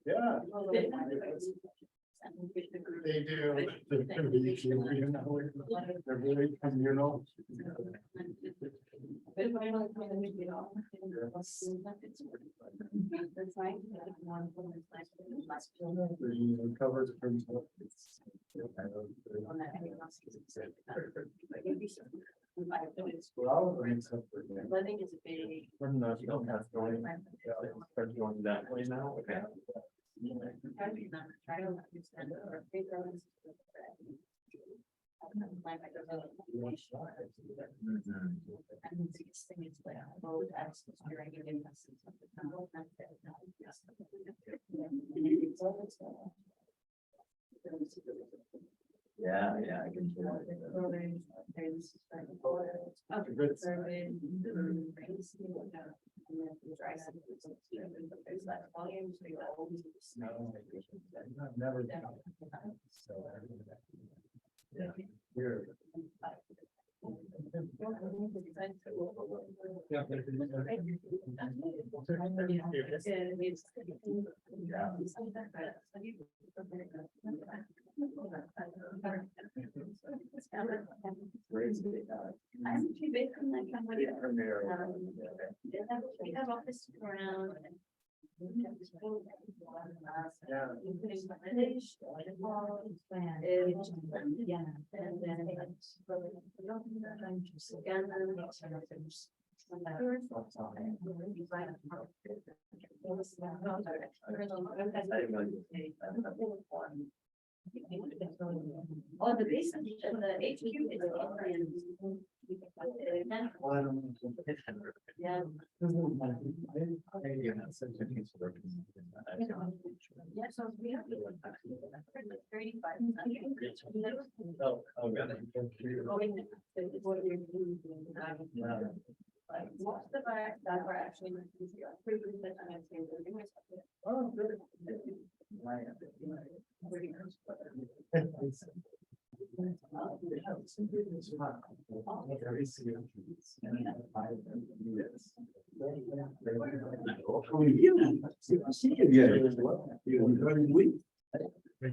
Yeah. Yeah. They do. They're really, you know. The covers it from. Well, I think it's a big. When the film has going, start going that way now. Okay. Yeah, I can see that. Never. I'm too big from that company. We have office around. Oh, the basement, the HQ is. Yeah. Yeah, so we have 35. Most of our that were actually. Oh, good. Right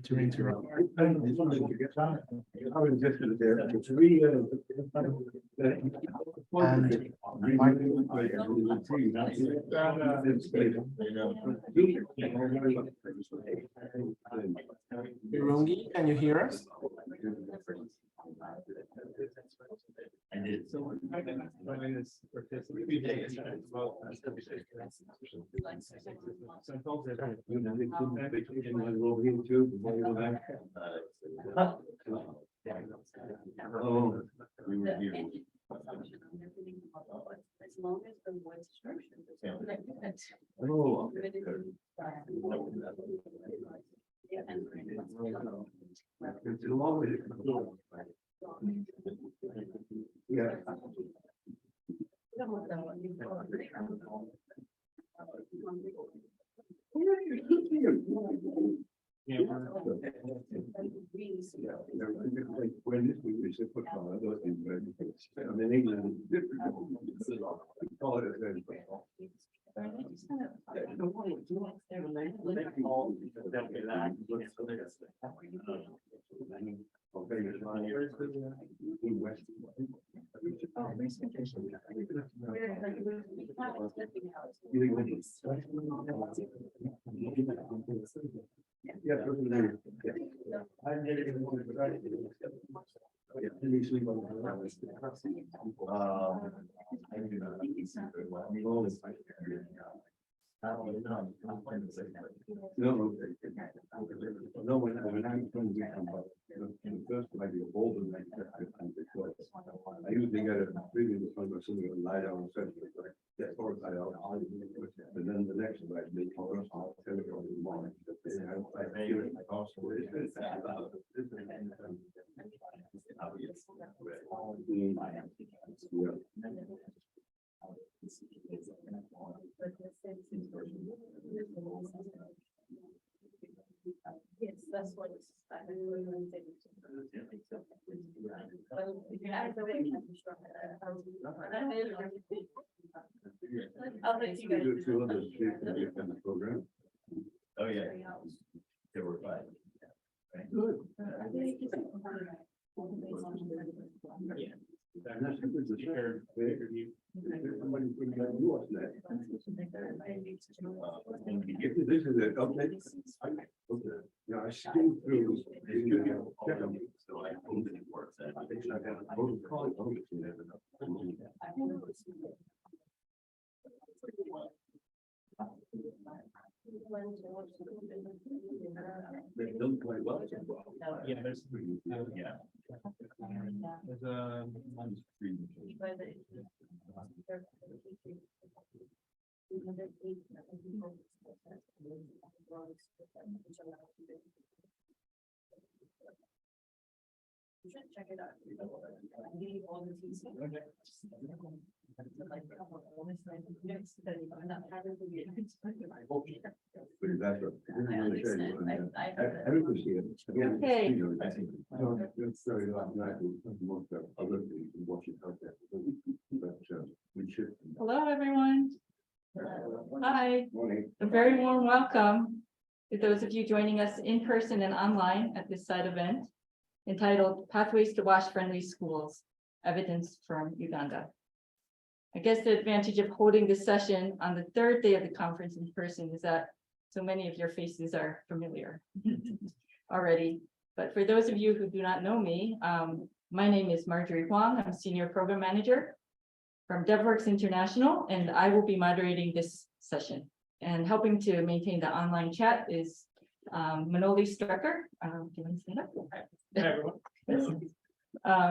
to interrupt. I was just there. It's really. Rungi, can you hear us? I did. So As long as the voice structure. it's a long way to go. Yeah. When this week we should put on those in England. Call it a thing. No, when I'm from the first like the older I usually get a previous one or something lie down and that or lie out. And then the next night they call us all in the morning. Yes, that's what it's. I'll let you guys. Do two others, in the program. Oh, yeah. There were five. Good. Yeah. And that's good to share. Somebody bring that to us next. This is it, okay. Okay. Yeah, I skimmed through. So I hope it works. I think I got a protocol. They've done quite well. Yeah, there's, Yeah. there's a. You should check it out. Leave all the teas. That's what. Okay. I think. It's very nice. Most of other things and watch it out there. But we should. Hello, everyone. Hi, Morning. a very warm welcome to those of you joining us in person and online at this side event entitled Pathways to Wash-Friendly Schools, Evidence from Uganda. I guess the advantage of holding this session on the third day of the conference in person is that so many of your faces are familiar already. But for those of you who do not know me, my name is Marjorie Huang. I'm Senior Program Manager from DevWorks International, and I will be moderating this session. And helping to maintain the online chat is Manoli Strecker. Do you want to stand up? Hi, everyone. Yes.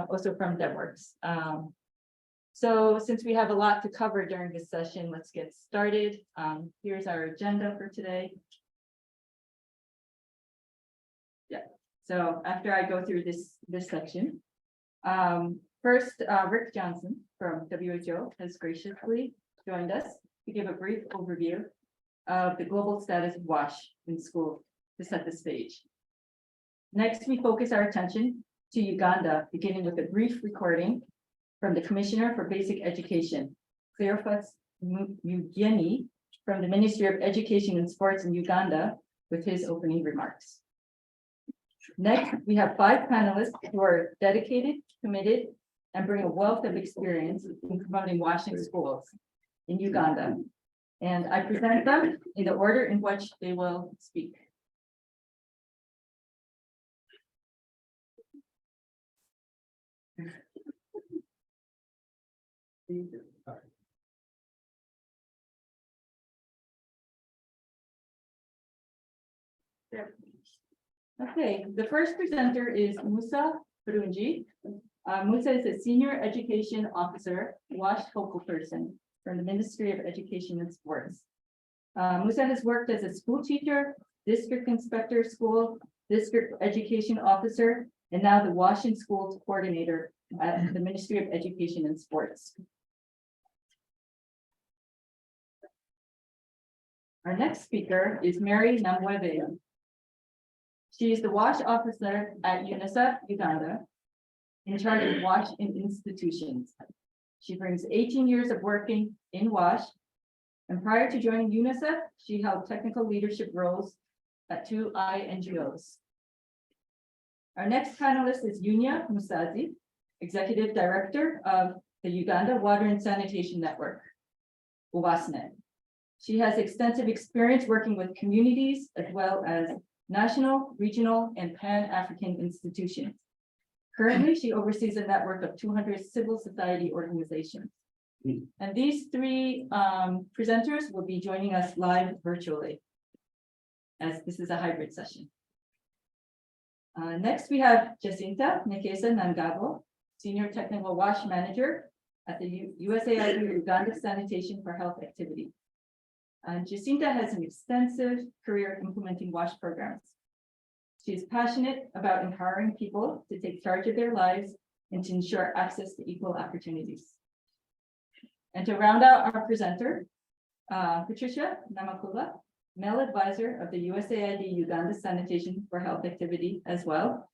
Also from DevWorks. So since we have a lot to cover during this session, let's get started. Here's our agenda for today. Yeah, so after I go through this section, first, Rick Johnson from WHO has graciously joined us to give a brief overview of the global status of WASH in school to set the stage. Next, we focus our attention to Uganda, beginning with a brief recording from the Commissioner for Basic Education, Cleophas Mugeni, from the Ministry of Education and Sports in Uganda, with his opening remarks. Next, we have 5 panelists who are dedicated, committed, and bring a wealth of experience in promoting washing schools in Uganda. And I present them in the order in which they will speak. Okay, the first presenter is Musa Burunji. Musa is a Senior Education Officer, WASH focal person from the Ministry of Education and Sports. Musa has worked as a school teacher, district inspector, school district education officer, and now the WASH in Schools coordinator at the Ministry of Education and Sports. Our next speaker is Mary Namwebe. She is the WASH officer at UNICEF Uganda, in charge of WASH in institutions. She brings 18 years of working in WASH, and prior to joining UNICEF, she held technical leadership roles at 2 NGOs. Our next panelist is Yunya Musazi, Executive Director of the Uganda Water and Sanitation Network, UWASNET. She has extensive experience working with communities as well as national, regional, and Pan-African institutions. Currently, she oversees a network of 200 civil society organizations. And these 3 presenters will be joining us live virtually, as this is a hybrid session. Next, we have Jacinta Nekesa Nangabo, Senior Technical WASH Manager at the USAID Uganda Sanitation for Health Activity. Jacinta has an extensive career implementing WASH programs. She is passionate about empowering people to take charge of their lives and to ensure access to equal opportunities. And to round out our presenter, Patricia Namakula, male advisor of the USAID Uganda Sanitation for Health Activity as well,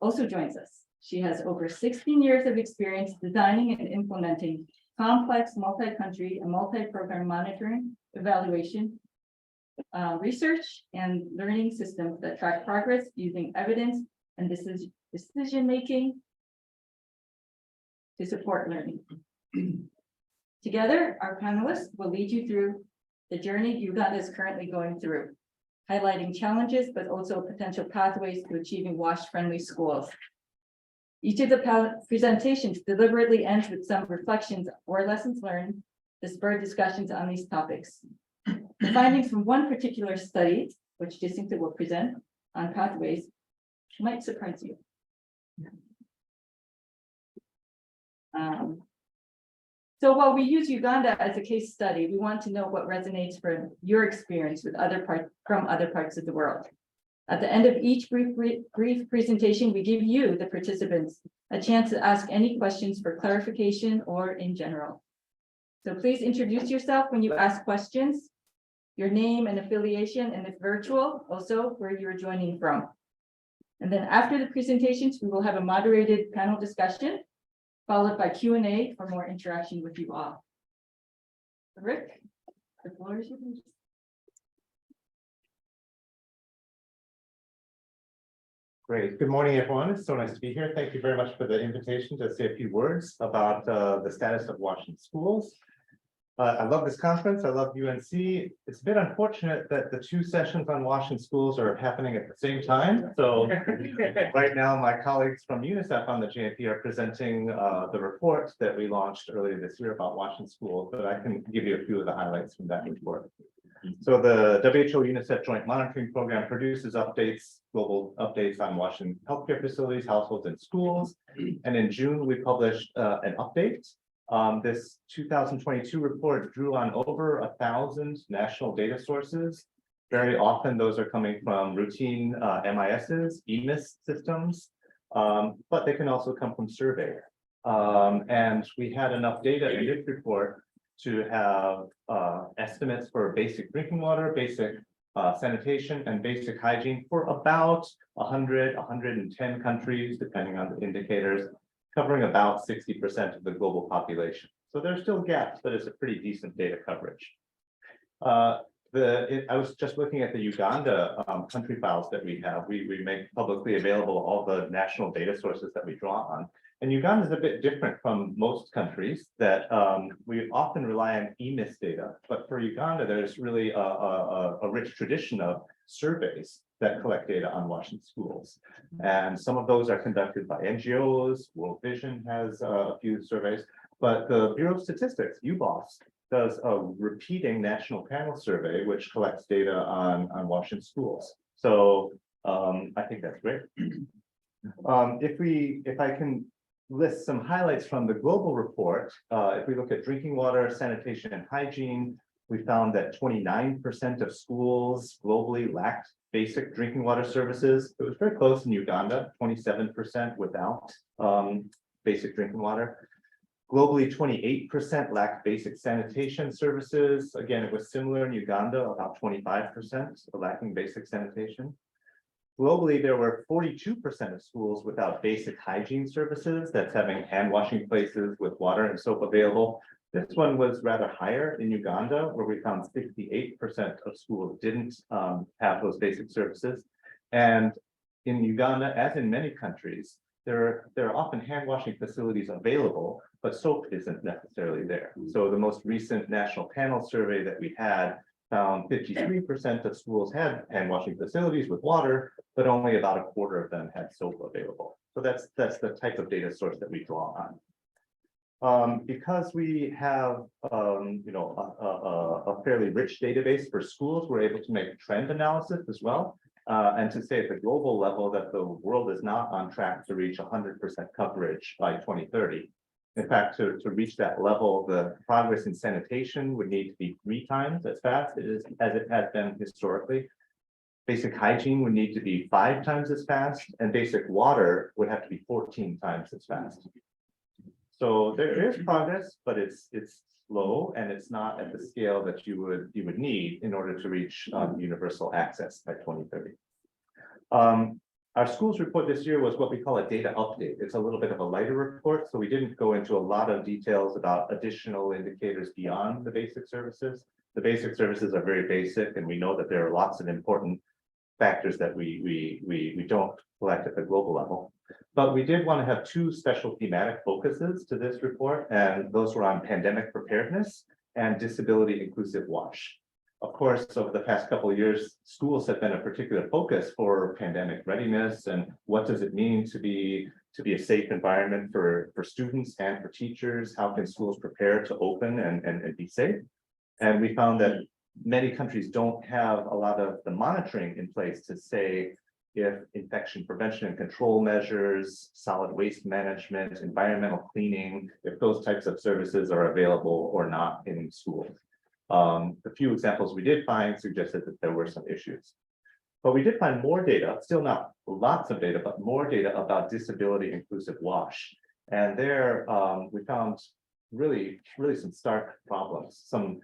also joins us. She has over 16 years of experience designing and implementing complex multi-country and multi-program monitoring, evaluation, research and learning systems that track progress using evidence and decision-making to support learning. Together, our panelists will lead you through the journey Uganda is currently going through, highlighting challenges, but also potential pathways to achieving WASH-friendly schools. Each of the presentations deliberately ends with some reflections or lessons learned to spur discussions on these topics. The findings from one particular study, which Jacinta will present on pathways, might surprise you. So while we use Uganda as a case study, we want to know what resonates from your experience with other parts of the world. At the end of each brief presentation, we give you, the participants, a chance to ask any questions for clarification or in general. So please introduce yourself when you ask questions, your name and affiliation, and if virtual, also where you're joining from. And then after the presentations, we will have a moderated panel discussion, followed by Q&A for more interaction with you all. Rick, the floor is yours. Great. Good morning, everyone. It's so nice to be here. Thank you very much for the invitation to say a few words about the status of Washington schools. I love this conference. I love UNC. It's a bit unfortunate that the two sessions on Washington schools are happening at the same time. So right now, my colleagues from UNICEF on the JMP are presenting the report that we launched earlier this year about Washington schools, but I can give you a few of the highlights from that report. So the WHO UNICEF Joint Monitoring Program produces global updates on Washington healthcare facilities, households, and schools. And in June, we published an update. This 2022 report drew on over 1,000 national data sources. Very often, those are coming from routine MISs, EMIS systems, but they can also come from survey. And we had enough data in this report to have estimates for basic drinking water, basic sanitation, and basic hygiene for about 100, 110 countries, depending on the indicators, covering about 60% of the global population. So there's still gaps, but it's a pretty decent data coverage. I was just looking at the Uganda country files that we have. We make publicly available all the national data sources that we draw on. And Uganda is a bit different from most countries that we often rely on EMIS data. But for Uganda, there's really a rich tradition of surveys that collect data on Washington schools. And some of those are conducted by NGOs. World Vision has a few surveys. But the Bureau of Statistics, UBOS, does a repeating national panel survey, which collects data on Washington schools. So I think that's great. If I can list some highlights from the global report, if we look at drinking water, sanitation, and hygiene, we found that 29% of schools globally lacked basic drinking water services. It was very close in Uganda, 27% without basic drinking water. Globally, 28% lacked basic sanitation services. Again, it was similar in Uganda, about 25% lacking basic sanitation. Globally, there were 42% of schools without basic hygiene services. That's having hand washing places with water and soap available. This one was rather higher in Uganda, where we found 68% of schools didn't have those basic services. And in Uganda, as in many countries, there are often hand washing facilities available, but soap isn't necessarily there. So the most recent national panel survey that we had found 53% of schools had hand washing facilities with water, but only about a quarter of them had soap available. So that's the type of data source that we draw on. Because we have a fairly rich database for schools, we're able to make trend analysis as well. And to say at the global level that the world is not on track to reach 100% coverage by 2030. In fact, to reach that level, the progress in sanitation would need to be 3 times as fast as it has been historically. Basic hygiene would need to be 5 times as fast, and basic water would have to be 14 times as fast. So there is progress, but it's slow, and it's not at the scale that you would need in order to reach universal access by 2030. Our schools report this year was what we call a data update. It's a little bit of a lighter report, so we didn't go into a lot of details about additional indicators beyond the basic services. The basic services are very basic, and we know that there are lots of important factors that we don't collect at the global level. But we did want to have two special thematic focuses to this report, and those were on pandemic preparedness and disability inclusive WASH. Of course, over the past couple of years, schools have been a particular focus for pandemic readiness and what does it mean to be a safe environment for students and for teachers? How can schools prepare to open and be safe? And we found that many countries don't have a lot of the monitoring in place to say if infection prevention and control measures, solid waste management, environmental cleaning, if those types of services are available or not in schools. The few examples we did find suggested that there were some issues. But we did find more data, still not lots of data, but more data about disability inclusive WASH. And there we found really some stark problems, some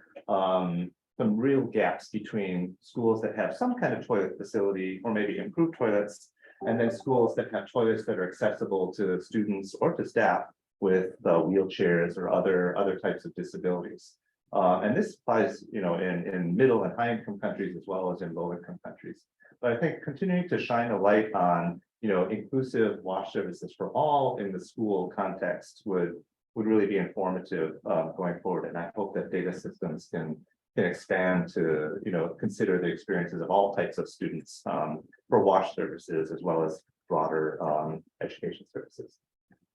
real gaps between schools that have some kind of toilet facility or maybe improved toilets, and then schools that have toilets that are accessible to students or to staff with wheelchairs or other types of disabilities. And this applies, in middle and high income countries as well as in low income countries. But I think continuing to shine a light on, inclusive WASH services for all in the school context would really be informative going forward. And I hope that data systems can expand to, consider the experiences of all types of students for WASH services as well as broader education services.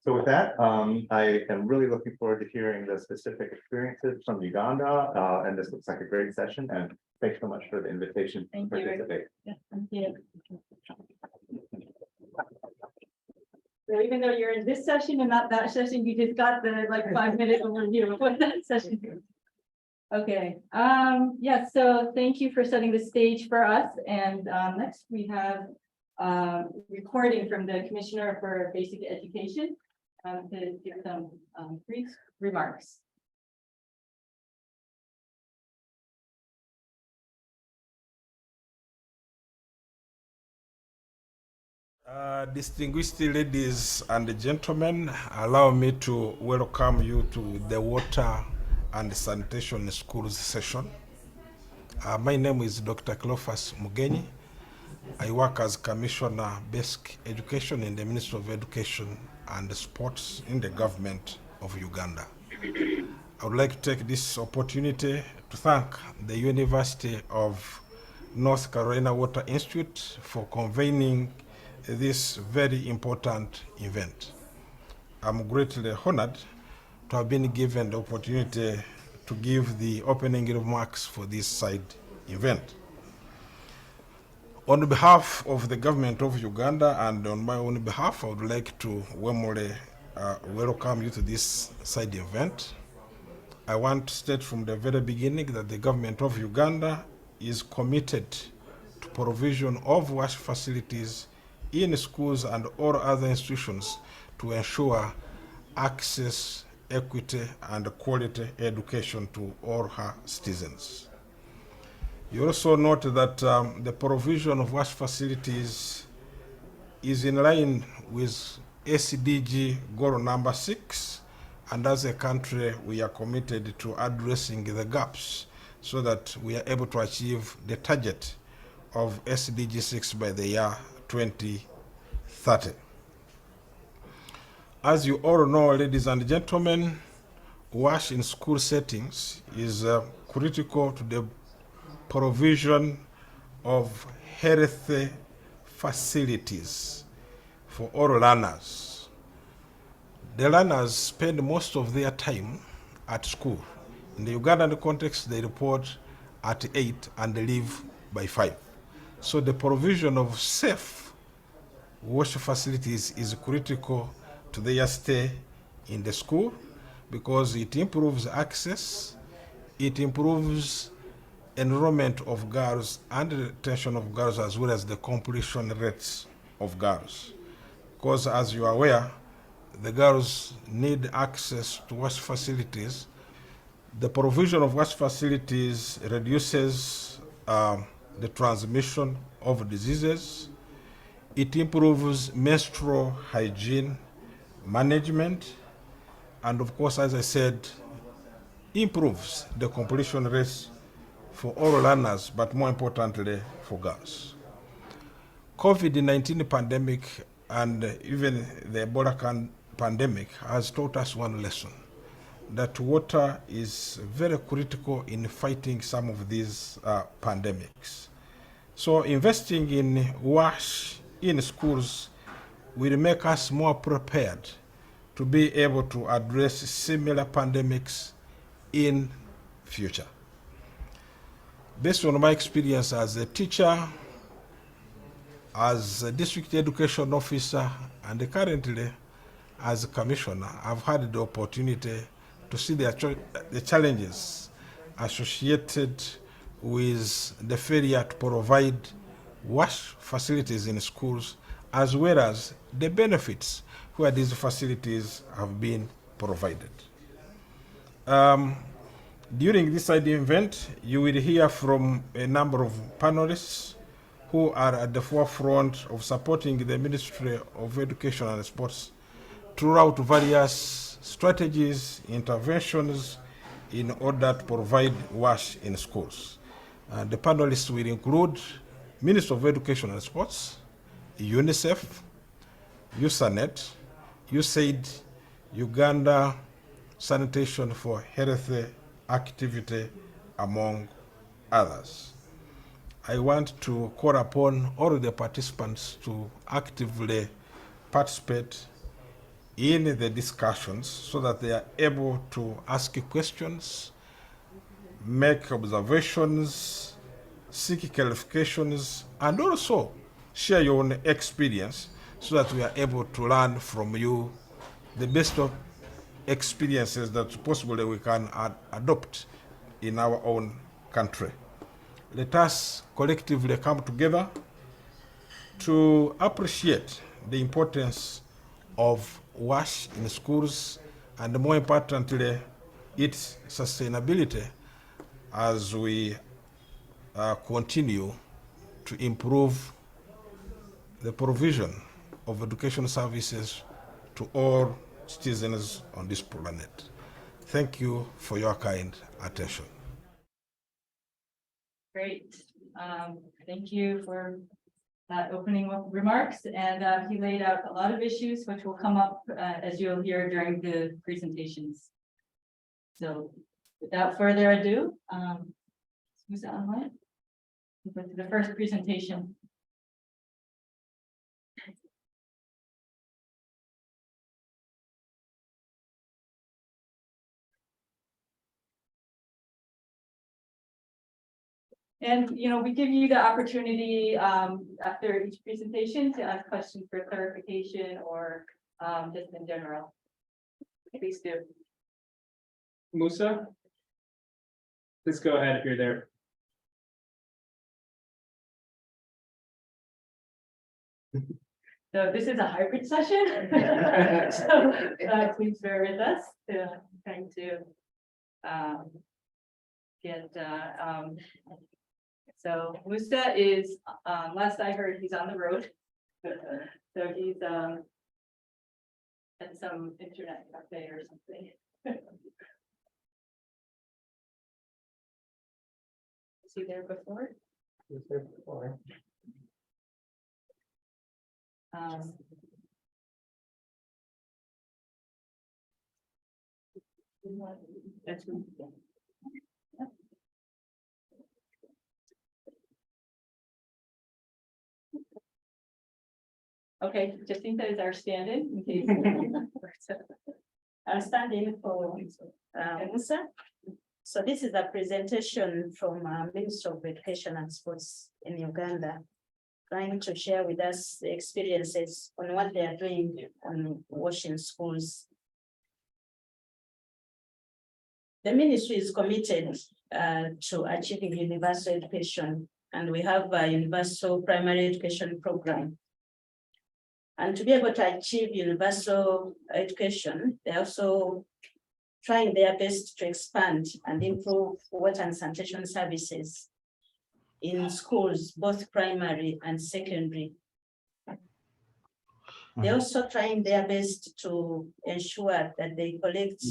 So with that, I am really looking forward to hearing the specific experiences from Uganda, and this looks like a great session. And thanks so much for the invitation to Thank you. participate. Yeah, thank you. So even though you're in this session and not that session, you just got the 5-minute overview of what that session is. Okay, yeah, so thank you for setting the stage for us. And next we have recording from the Commissioner for Basic Education to give some brief remarks. Distinguished ladies and gentlemen, allow me to welcome you to the Water and Sanitation Schools session. My name is Dr. Cleophas Mugenyi. I work as Commissioner Basic Education in the Ministry of Education and Sports in the government of Uganda. I would like to take this opportunity to thank the University of North Carolina Water Institute for convening this very important event. I'm greatly honored to have been given the opportunity to give the opening remarks for this side event. On behalf of the government of Uganda and on my own behalf, I would like to warmly welcome you to this side event. I want to state from the very beginning that the government of Uganda is committed to provision of WASH facilities in schools and all other institutions to ensure access, equity, and quality education to all her citizens. You also note that the provision of WASH facilities is in line with SDG goal number 6, and as a country we are committed to addressing the gaps so that we are able to achieve the target of SDG 6 by the year 2030. As you all know, ladies and gentlemen, WASH in school settings is critical to the provision of healthy facilities for all learners. The learners spend most of their time at school. In the Ugandan context, they report at 8 and they leave by 5. So the provision of safe WASH facilities is critical to their stay in the school because it improves access, it improves enrollment of girls and retention of girls as well as the completion rates of girls. Because as you are aware, the girls need access to WASH facilities. The provision of WASH facilities reduces the transmission of diseases. It improves menstrual hygiene management, and of course, as I said, improves the completion rate for all learners, but more importantly, for girls. COVID-19 pandemic and even the Ebola pandemic has taught us one lesson, that water is very critical in fighting some of these pandemics. So investing in WASH in schools will make us more prepared to be able to address similar pandemics in future. Based on my experience as a teacher, as a district education officer, and currently as a commissioner, I've had the opportunity to see the challenges associated with the failure to provide WASH facilities in schools, as well as the benefits where these facilities have been provided. During this event, you will hear from a number of panelists who are at the forefront of supporting the Ministry of Education and Sports throughout various strategies, interventions in order to provide WASH in schools. The panelists will include Ministry of Education and Sports, UNICEF, USANET, USAID, Uganda Sanitation for Healthy Activity, among others. I want to call upon all the participants to actively participate in the discussions so that they are able to ask questions, make observations, seek clarifications, and also share your own experience so that we are able to learn from you the best of experiences that possibly we can adopt in our own country. Let us collectively come together to appreciate the importance of WASH in schools, and more importantly, its sustainability as we continue to improve the provision of education services to all citizens on this planet. Thank you for your kind attention. Great. Thank you for that opening remarks. And he laid out a lot of issues which will come up as you'll hear during the presentations. So without further ado, who's that online? We'll go to the first presentation. And, we give you the opportunity after each presentation to ask questions for clarification or just in general. Please do. Musa? Please go ahead if you're there. So this is a hybrid session. So please bear with us. Trying to get so Musa is last I heard he's on the road. So he's at some internet cafe or something. Was he there before? That's okay, Jacinta is our stand-in in case. I'm standing for Musa. So this is a presentation from Ministry of Education and Sports in Uganda, trying to share with us the experiences on what they are doing on washing schools. The ministry is committed to achieving universal education, and we have a universal primary education program. And to be able to achieve universal education, they're also trying their best to expand and improve water and sanitation services in schools, both primary and secondary. They're also trying their best to ensure that they collect.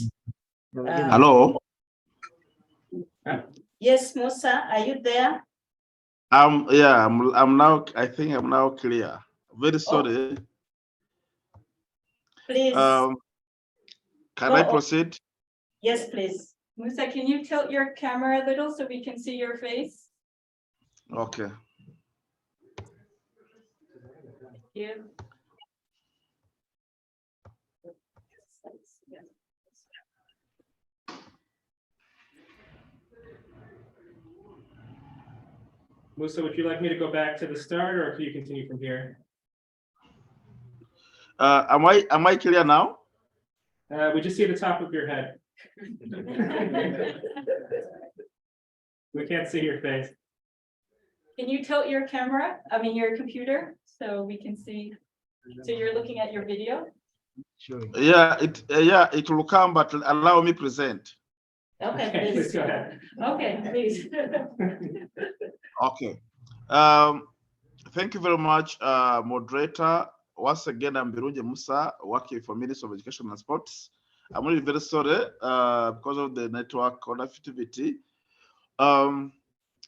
Hello, Yes, Musa, are you there? yeah, I'm now, I think I'm now clear. Very sorry. Please, Can Go I on. proceed? yes, please. Musa, can you tilt your camera a little so we can see your face? Okay. Yeah. Musa, would you like me to go back to the start or can you continue from here? Am I clear now? We just see the top of your head. We can't see your face. Can you tilt your camera, your computer, so we can see? So you're looking at your video? Yeah, it will come, but allow me present. Okay, Okay, please please. go ahead. Okay, please. Okay. Thank you very much, moderator. Once again, I'm Birunje Musa, working for Ministry of Education and Sports. I'm really very sorry because of the network connectivity.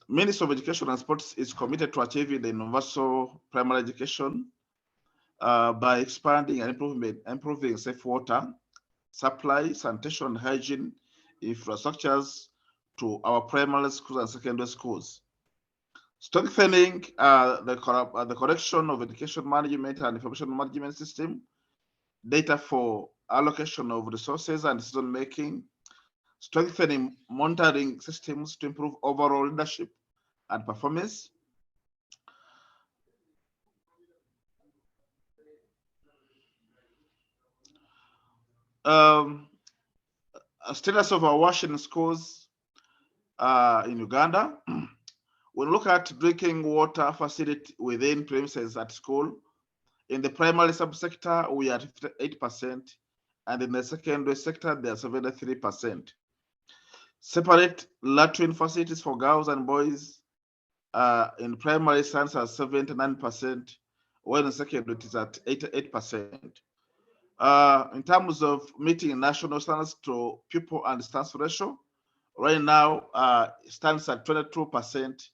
Ministry of Education and Sports is committed to achieving the universal primary education by expanding and improving safe water supply, sanitation, and hygiene infrastructures to our primary schools and secondary schools. Strengthening the correction of education management and information management system, data for allocation of resources and decision making, strengthening monitoring systems to improve overall leadership and performance. Status of our washing schools in Uganda. We look at drinking water facility within premises at school. In the primary subsector, we are 58%, and in the secondary sector, they are 73%. Separate latrine facilities for girls and boys in primary stands at 79%, while in secondary it is at 88%. In terms of meeting national standards to pupil and stance ratio, right now stands at 22%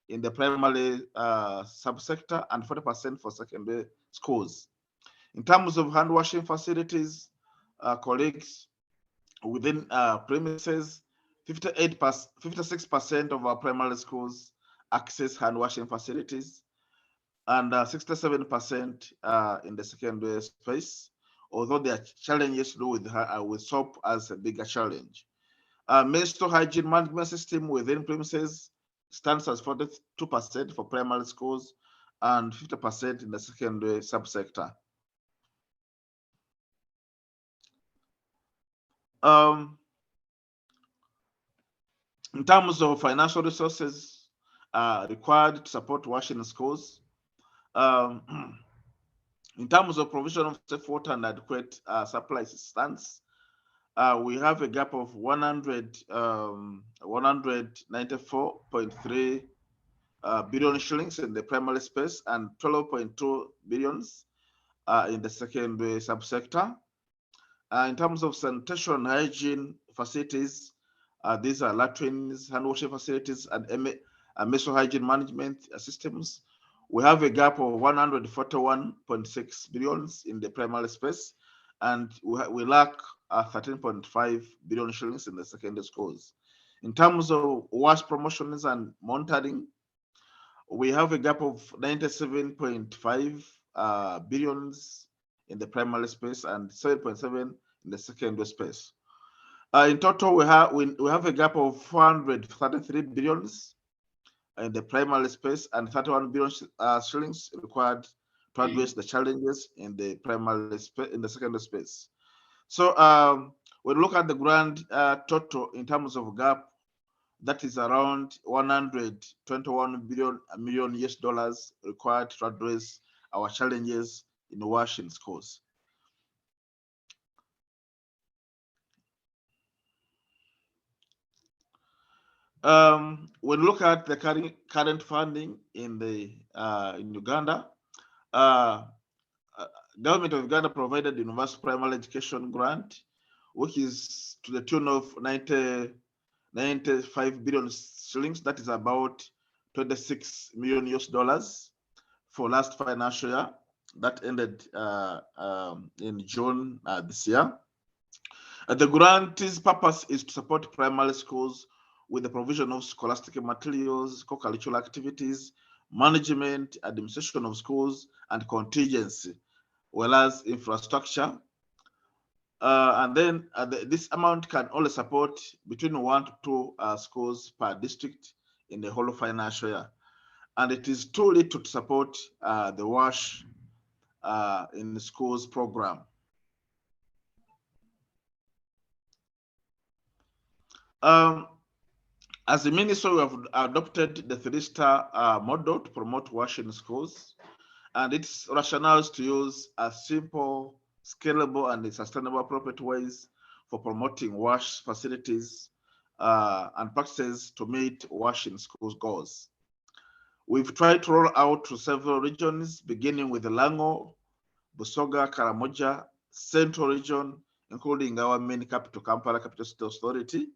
in the primary subsector and 40% for secondary schools. In terms of hand washing facilities, colleagues within premises, 56% of our primary schools access hand washing facilities, and 67% in the secondary space, although there are challenges to do with soap as a bigger challenge. Menstrual hygiene management system within premises stands as 42% for primary schools and 50% in the secondary subsector. In terms of financial resources required to support washing schools, in terms of provision of safe water and adequate supply assistance, we have a gap of 194.3 billion shillings in the primary space and 12.2 billions in the secondary subsector. In terms of sanitation and hygiene facilities, these are latrines, hand washing facilities, and menstrual hygiene management systems. We have a gap of 141.6 billions in the primary space, and we lack 13.5 billion shillings in the secondary schools. In terms of wash promotions and monitoring, we have a gap of 97.5 billions in the primary space and 7.7 in the secondary space. In total, we have a gap of 433 billions in the primary space and 31 billion shillings required to address the challenges in the primary space, in the secondary space. So we look at the grand total in terms of gap, that is around 121 million US dollars required to address our challenges in washing schools. We look at the current funding in Uganda. government of Uganda provided universal primary education grant, which is to the tune of 95 billion shillings. That is about 26 million US dollars for last financial year that ended in June this year. The grant's purpose is to support primary schools with the provision of scholastic materials, co-curricular activities, management, administration of schools, and contingency, whereas infrastructure. And then this amount can only support between 1 to 2 schools per district in the whole financial year. And it is too little to support the WASH in the schools program. As the ministry, we have adopted the 3-star model to promote WASH in schools, and its rationale is to use a simple, scalable, and sustainable appropriate ways for promoting WASH facilities and practices to meet WASH in schools goals. We've tried to roll out to several regions, beginning with the Lango, Busoga, Karamoja, Central Region, including our main capital, Kampala Capital City Authority,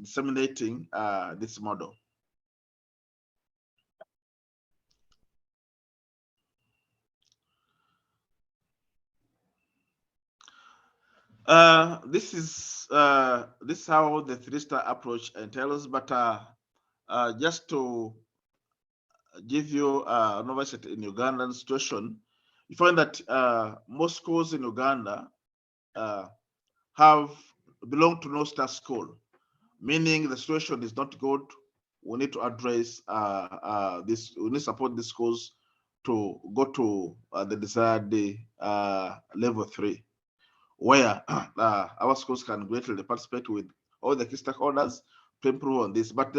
disseminating this model. This is how the 3-star approach entails, but just to give you an oversight in Ugandan situation, you find that most schools in Uganda belong to no-star school, meaning the situation is not good. We need to address this. We need to support the schools to go to the desired level 3, where our schools can greatly participate with all the key stakeholders to improve on this. But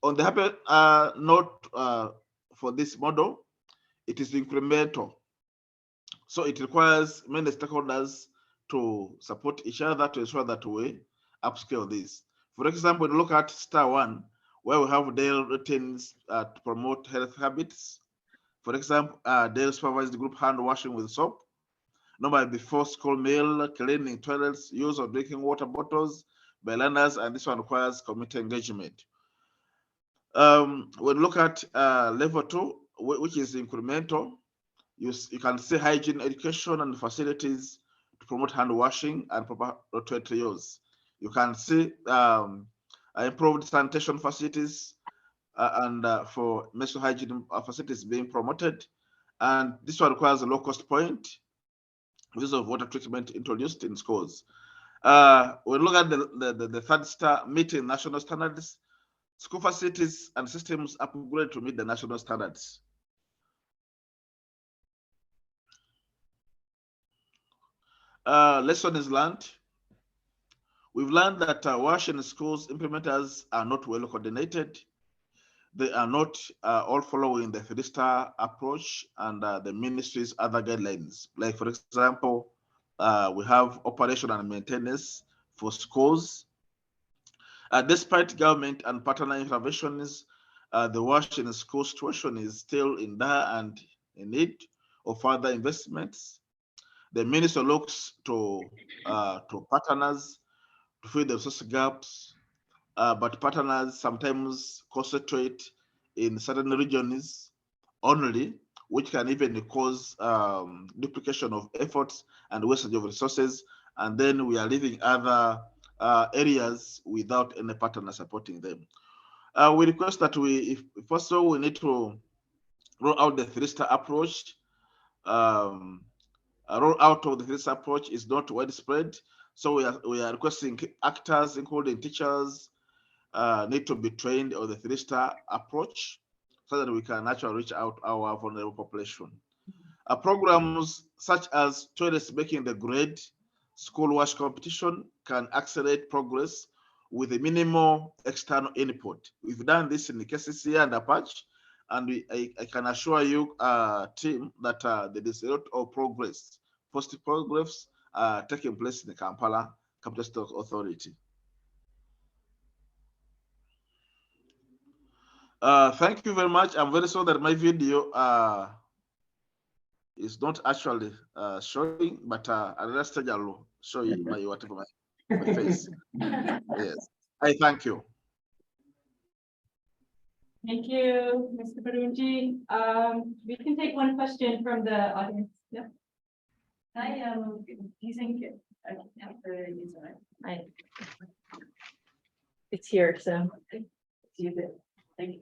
on the happy note for this model, it is incremental. So it requires many stakeholders to support each other to ensure that we upscale this. For example, look at star 1, where we have daily routines to promote health habits. For example, daily supervised group hand washing with soap, normally before school meal, cleaning toilets, use of drinking water bottles by learners, and this one requires community engagement. When we look at level 2, which is incremental, you can see hygiene education and facilities to promote hand washing and proper toilet use. You can see improved sanitation facilities and for menstrual hygiene facilities being promoted. And this one requires a low-cost point, use of water treatment introduced in schools. We look at the 3-star meeting national standards. School facilities and systems upgraded to meet the national standards. Lesson is learned. We've learned that WASH in schools implementers are not well coordinated. They are not all following the 3-star approach and the ministry's other guidelines. Like, for example, we have operation and maintenance for schools. Despite government and partner interventions, the WASH in school situation is still in dire and in need of further investments. The minister looks to partners to fill the resource gaps, but partners sometimes concentrate in certain regions only, which can even cause duplication of efforts and wastage of resources. And then we are leaving other areas without any partner supporting them. We request that if possible, we need to roll out the 3-star approach. Roll out of the 3-star approach is not widespread. So we are requesting actors, including teachers, need to be trained on the 3-star approach so that we can actually reach out our vulnerable population. Programs such as toilets making the grade, school wash competition can accelerate progress with a minimal external input. We've done this in the KCC and Apache, and I can assure you, team, that there is a lot of progress, positive progress taking place in the Kampala Capital City Authority. Thank you very much. I'm very sorry that my video is not actually showing, but at the last stage I'll show you my whatever my face. Yes, I thank you. Thank you, Mr. Barunji. We can take one question from the audience. Yeah. Do you think I have to use it? It's here, so. Use it. Thank you.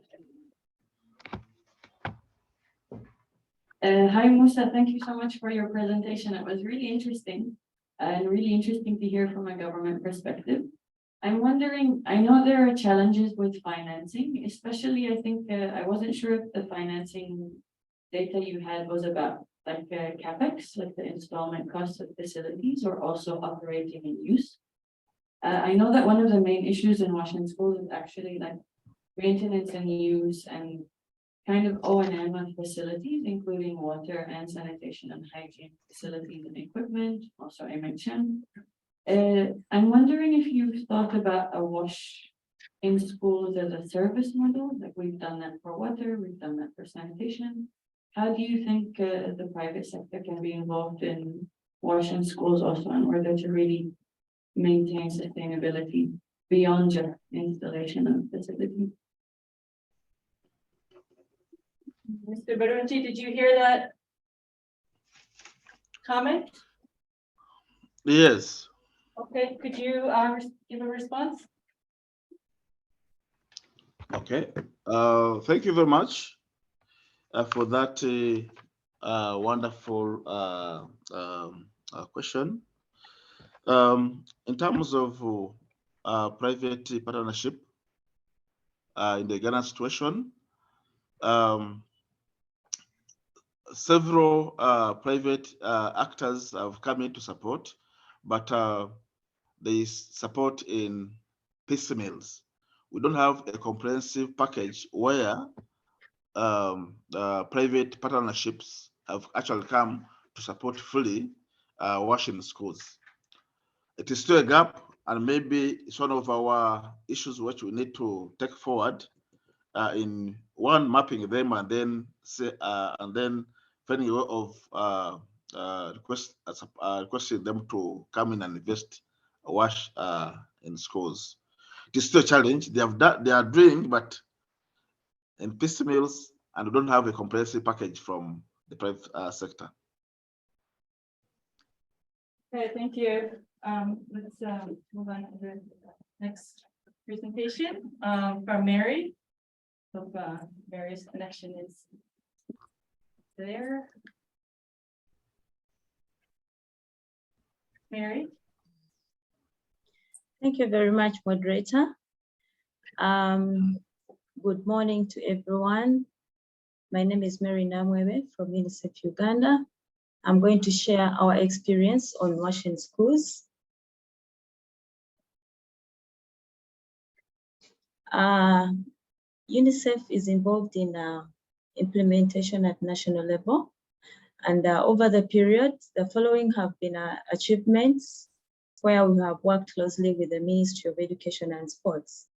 Hi, Musa. Thank you so much for your presentation. It was really interesting and really interesting to hear from a government perspective. I'm wondering, I know there are challenges with financing, especially I think, I wasn't sure if the financing data you had was about like CapEx, like the installment cost of facilities, or also operating and use. I know that one of the main issues in Washington schools is actually like maintenance and use and kind of O&M on facilities, including water and sanitation and hygiene facilities and equipment, also MHM. I'm wondering if you've thought about a wash in schools as a service model, like we've done that for water, we've done that for sanitation. How do you think the private sector can be involved in wash in schools also in order to really maintain sustainability beyond just installation of facilities? Mr. Barunji, did you hear that comment? Yes. Okay, could you give a response? Okay. Thank you very much for that wonderful question. In terms of private partnership in the Ghana situation, several private actors have come in to support, but they support in piecemeals. We don't have a comprehensive package where private partnerships have actually come to support fully washing schools. It is still a gap, and maybe it's one of our issues which we need to take forward in one, mapping them, and then finding a way of requesting them to come in and invest wash in schools. It is still a challenge. They are doing, but in piecemeals, and we don't have a comprehensive package from the private sector. Okay, thank you. Let's move on to the next presentation from Mary. Hope Mary's connection is there. Mary. Thank you very much, moderator. Good morning to everyone. My name is Mary Namwebe from UNICEF Uganda. I'm going to share our experience on washing schools. UNICEF is involved in implementation at national level. And over the period, the following have been achievements where we have worked closely with the Ministry of Education and Sports.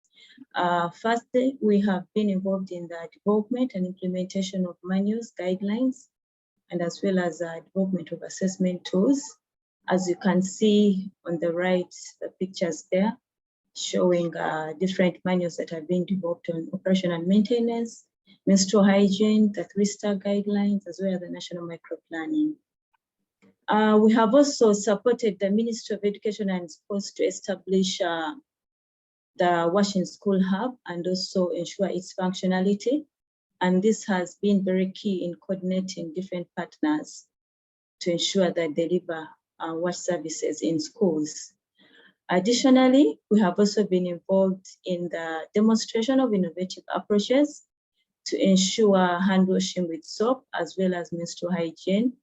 Firstly, we have been involved in the development and implementation of manuals, guidelines, and as well as development of assessment tools. As you can see on the right, the pictures there showing different manuals that have been developed on operation and maintenance, menstrual hygiene, the 3-star guidelines, as well as the national micro-planning. We have also supported the Ministry of Education and Sports to establish the washing school hub and also ensure its functionality. And this has been very key in coordinating different partners to ensure that they deliver wash services in schools. Additionally, we have also been involved in the demonstration of innovative approaches to ensure hand washing with soap as well as menstrual hygiene.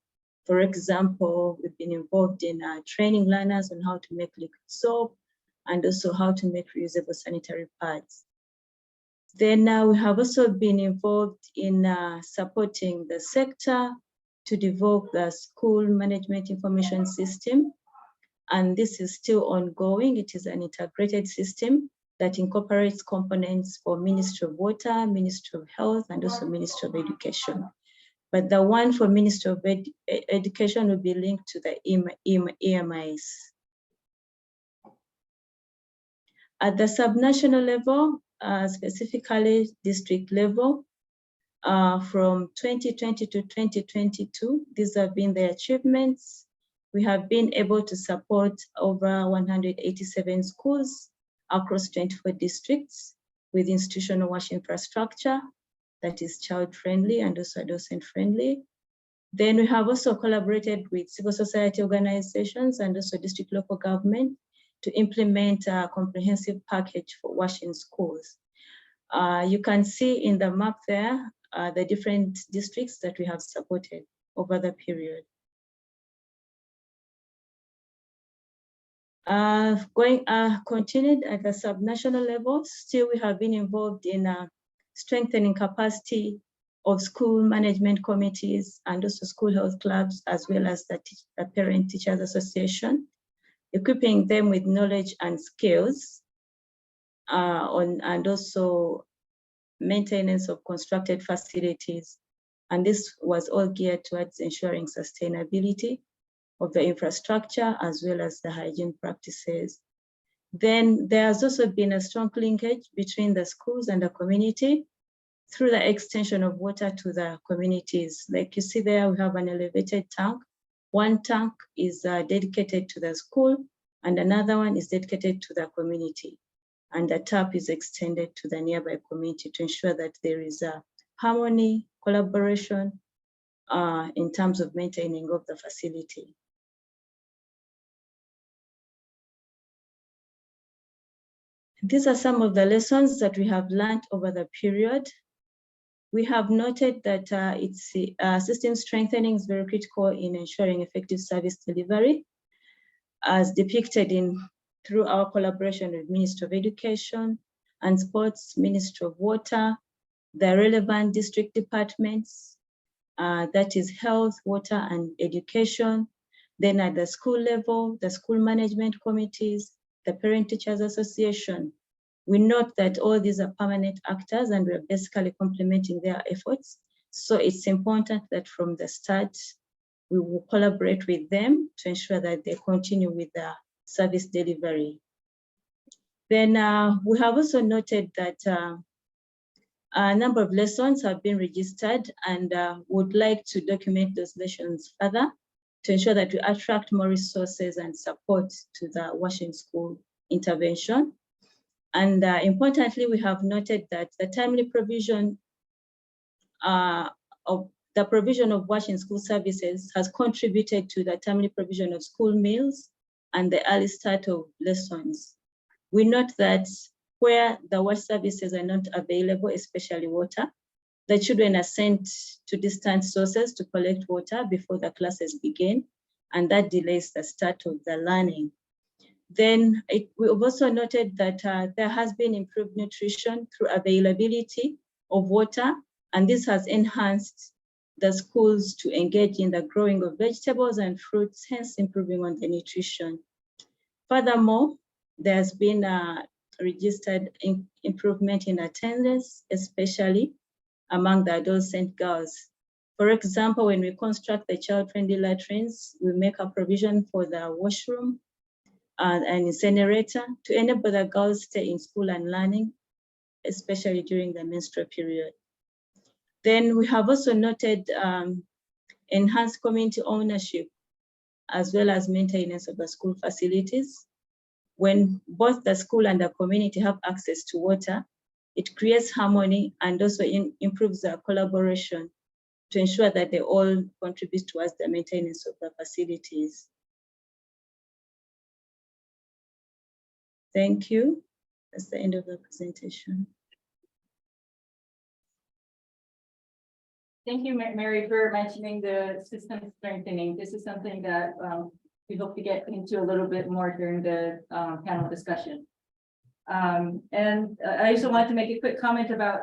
For example, we've been involved in training learners on how to make liquid soap and also how to make reusable sanitary pads. Then we have also been involved in supporting the sector to develop the school management information system. And this is still ongoing. It is an integrated system that incorporates components for Ministry of Water, Ministry of Health, and also Ministry of Education. but the one for Ministry of Education will be linked to the EMIs. At the subnational level, specifically district level, from 2020 to 2022, these have been the achievements. We have been able to support over 187 schools across 24 districts with institutional wash infrastructure that is child-friendly and also docent-friendly. Then we have also collaborated with civil society organizations and also district local government to implement a comprehensive package for washing schools. You can see in the map there the different districts that we have supported over the period. Continued at the subnational level, still we have been involved in strengthening capacity of school management committees and also school health clubs, as well as the Parent Teachers Association, equipping them with knowledge and skills and also maintenance of constructed facilities. And this was all geared towards ensuring sustainability of the infrastructure as well as the hygiene practices. Then there has also been a strong linkage between the schools and the community through the extension of water to the communities. Like you see there, we have an elevated tank. One tank is dedicated to the school and another one is dedicated to the community. And the tap is extended to the nearby community to ensure that there is a harmony, collaboration in terms of maintaining of the facility. These are some of the lessons that we have learned over the period. We have noted that system strengthening is very critical in ensuring effective service delivery, as depicted through our collaboration with Ministry of Education and Sports, Ministry of Water, the relevant district departments, that is health, water, and education. Then at the school level, the school management committees, the Parent Teachers Association. We note that all these are permanent actors and we're basically complementing their efforts. So it's important that from the start, we will collaborate with them to ensure that they continue with the service delivery. Then we have also noted that a number of lessons have been registered and would like to document those lessons further to ensure that we attract more resources and support to the washing school intervention. And importantly, we have noted that the timely provision of washing school services has contributed to the timely provision of school meals and the early start of lessons. We note that where the wash services are not available, especially water, the children are sent to distant sources to collect water before the classes begin, and that delays the start of the learning. Then we've also noted that there has been improved nutrition through availability of water, and this has enhanced the schools to engage in the growing of vegetables and fruits, hence improving on the nutrition. Furthermore, there's been a registered improvement in attendance, especially among the adolescent girls. For example, when we construct the child-friendly latrines, we make a provision for the washroom and an incinerator to enable the girls stay in school and learning, especially during the menstrual period. Then we have also noted enhanced community ownership as well as maintenance of the school facilities. When both the school and the community have access to water, it creates harmony and also improves the collaboration to ensure that they all contribute towards the maintenance of the facilities. Thank you. That's the end of the presentation. Thank you, Mary, for mentioning the system strengthening. This is something that we hope to get into a little bit more during the panel discussion. And I also want to make a quick comment about,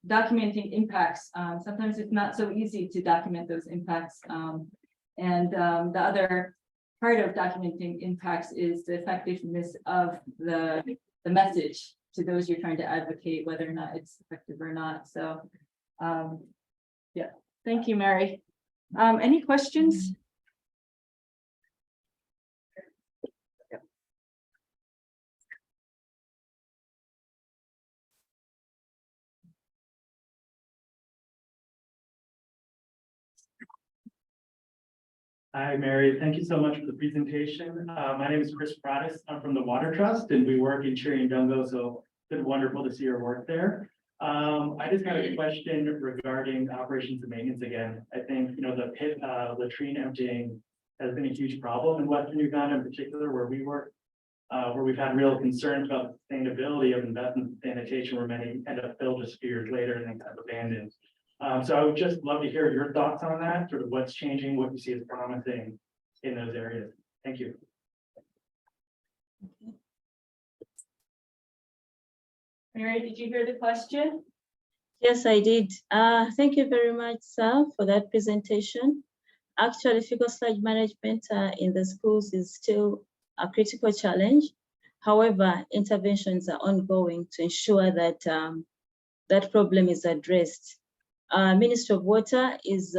documenting impacts. Sometimes it's not so easy to document those impacts. The other part of documenting impacts is the effectiveness of the message to those you're trying to advocate, whether or not it's effective or not. So, yeah, Thank you, Mary. Any questions? Hi, Mary. Thank you so much for the presentation. My name is Chris Prattis. I'm from the Water Trust and we work in Chiringungo, so it's been wonderful to see your work there. I just got a question regarding operations and maintenance again. I think, the pit latrine emptying has been a huge problem in Western Uganda in particular, where we work, where we've had real concerns about the sustainability of investment in sanitation, where many end up filled just a few years later and then kind of abandoned. So I would just love to hear your thoughts on that, sort of what's changing, what you see as promising in those areas. Thank you. Mary, did you hear the question? Yes, I did. Thank you very much, sir, for that presentation. Actually, fecal sludge management in the schools is still a critical challenge. However, interventions are ongoing to ensure that that problem is addressed. Ministry of Water is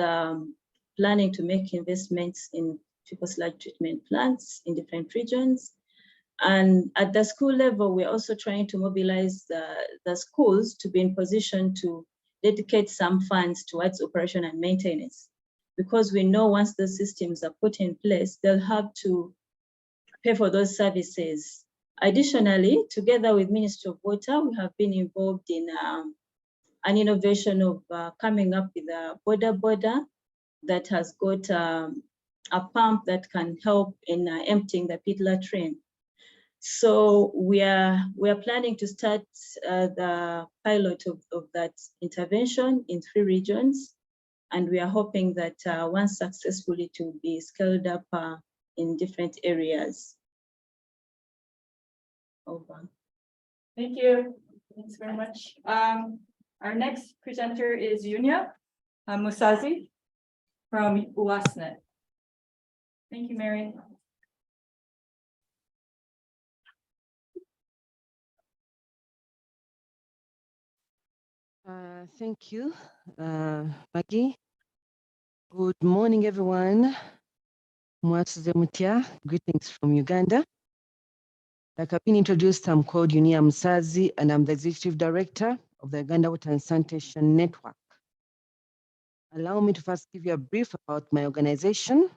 planning to make investments in fecal sludge treatment plants in different regions. And at the school level, we're also trying to mobilize the schools to be in position to dedicate some funds towards operation and maintenance. Because we know once the systems are put in place, they'll have to pay for those services. Additionally, together with Ministry of Water, we have been involved in an innovation of coming up with a border that has got a pump that can help in emptying the pit latrine. So we are planning to start the pilot of that intervention in 3 regions. And we are hoping that once successful, it will be scaled up in different areas. Over. Thank you. Thanks very much. Our next presenter is Yunya Musazi from UASNet. Thank you, Mary. Thank you, Maggie. Good morning, everyone. Mwatuze mutya. Greetings from Uganda. Like I've been introduced, I'm called Yunya Musazi, and I'm the Executive Director of the Uganda Water and Sanitation Network. Allow me to first give you a brief about my organization.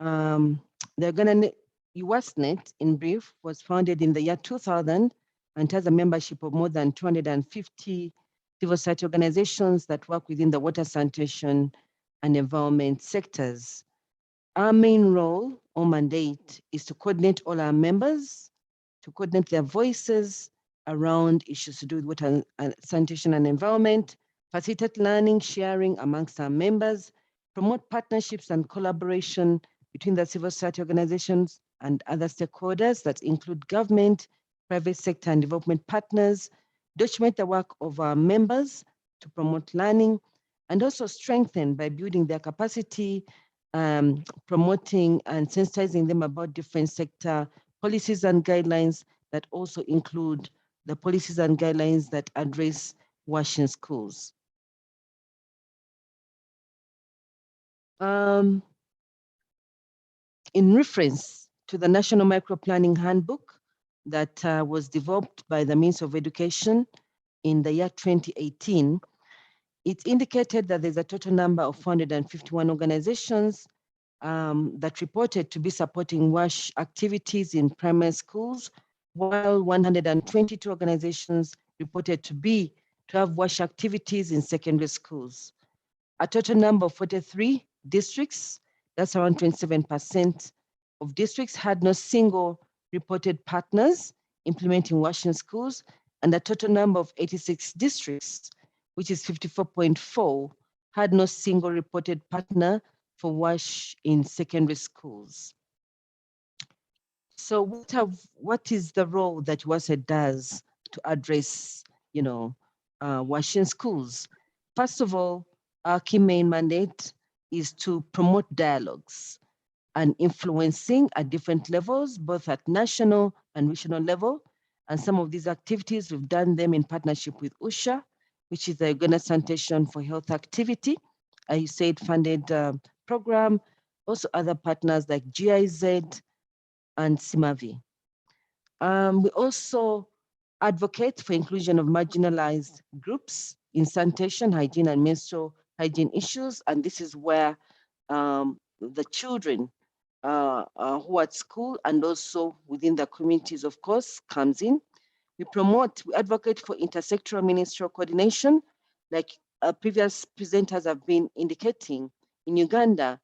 The Uganda UASNet, in brief, was founded in the year 2000 and has a membership of more than 250 civil society organizations that work within the water, sanitation, and environment sectors. Our main role or mandate is to coordinate all our members, to coordinate their voices around issues to do with water and sanitation and environment, facilitate learning, sharing amongst our members, promote partnerships and collaboration between the civil society organizations and other stakeholders that include government, private sector, and development partners, document the work of our members to promote learning, and also strengthen by building their capacity, promoting and sensitizing them about different sector policies and guidelines that also include the policies and guidelines that address washing schools. In reference to the National Microplanning Handbook that was developed by the Ministry of Education in the year 2018, it indicated that there's a total number of 451 organizations that reported to be supporting WASH activities in primary schools, while 122 organizations reported to have WASH activities in secondary schools. A total number of 43 districts, that's around 27% of districts, had no single reported partners implementing WASH in schools, and a total number of 86 districts, which is 54.4%, had no single reported partner for WASH in secondary schools. So what is the role that WASH does to address, WASH in schools? First of all, our key main mandate is to promote dialogues and influencing at different levels, both at national and regional level. And some of these activities, we've done them in partnership with USHA, which is the Uganda Sanitation for Health activity, USAID funded program, also other partners like GIZ and SIMAVI. We also advocate for inclusion of marginalized groups in sanitation, hygiene, and menstrual hygiene issues. And this is where the children who are at school and also within the communities, of course, comes in. We advocate for intersectoral ministerial coordination, like previous presenters have been indicating. In Uganda,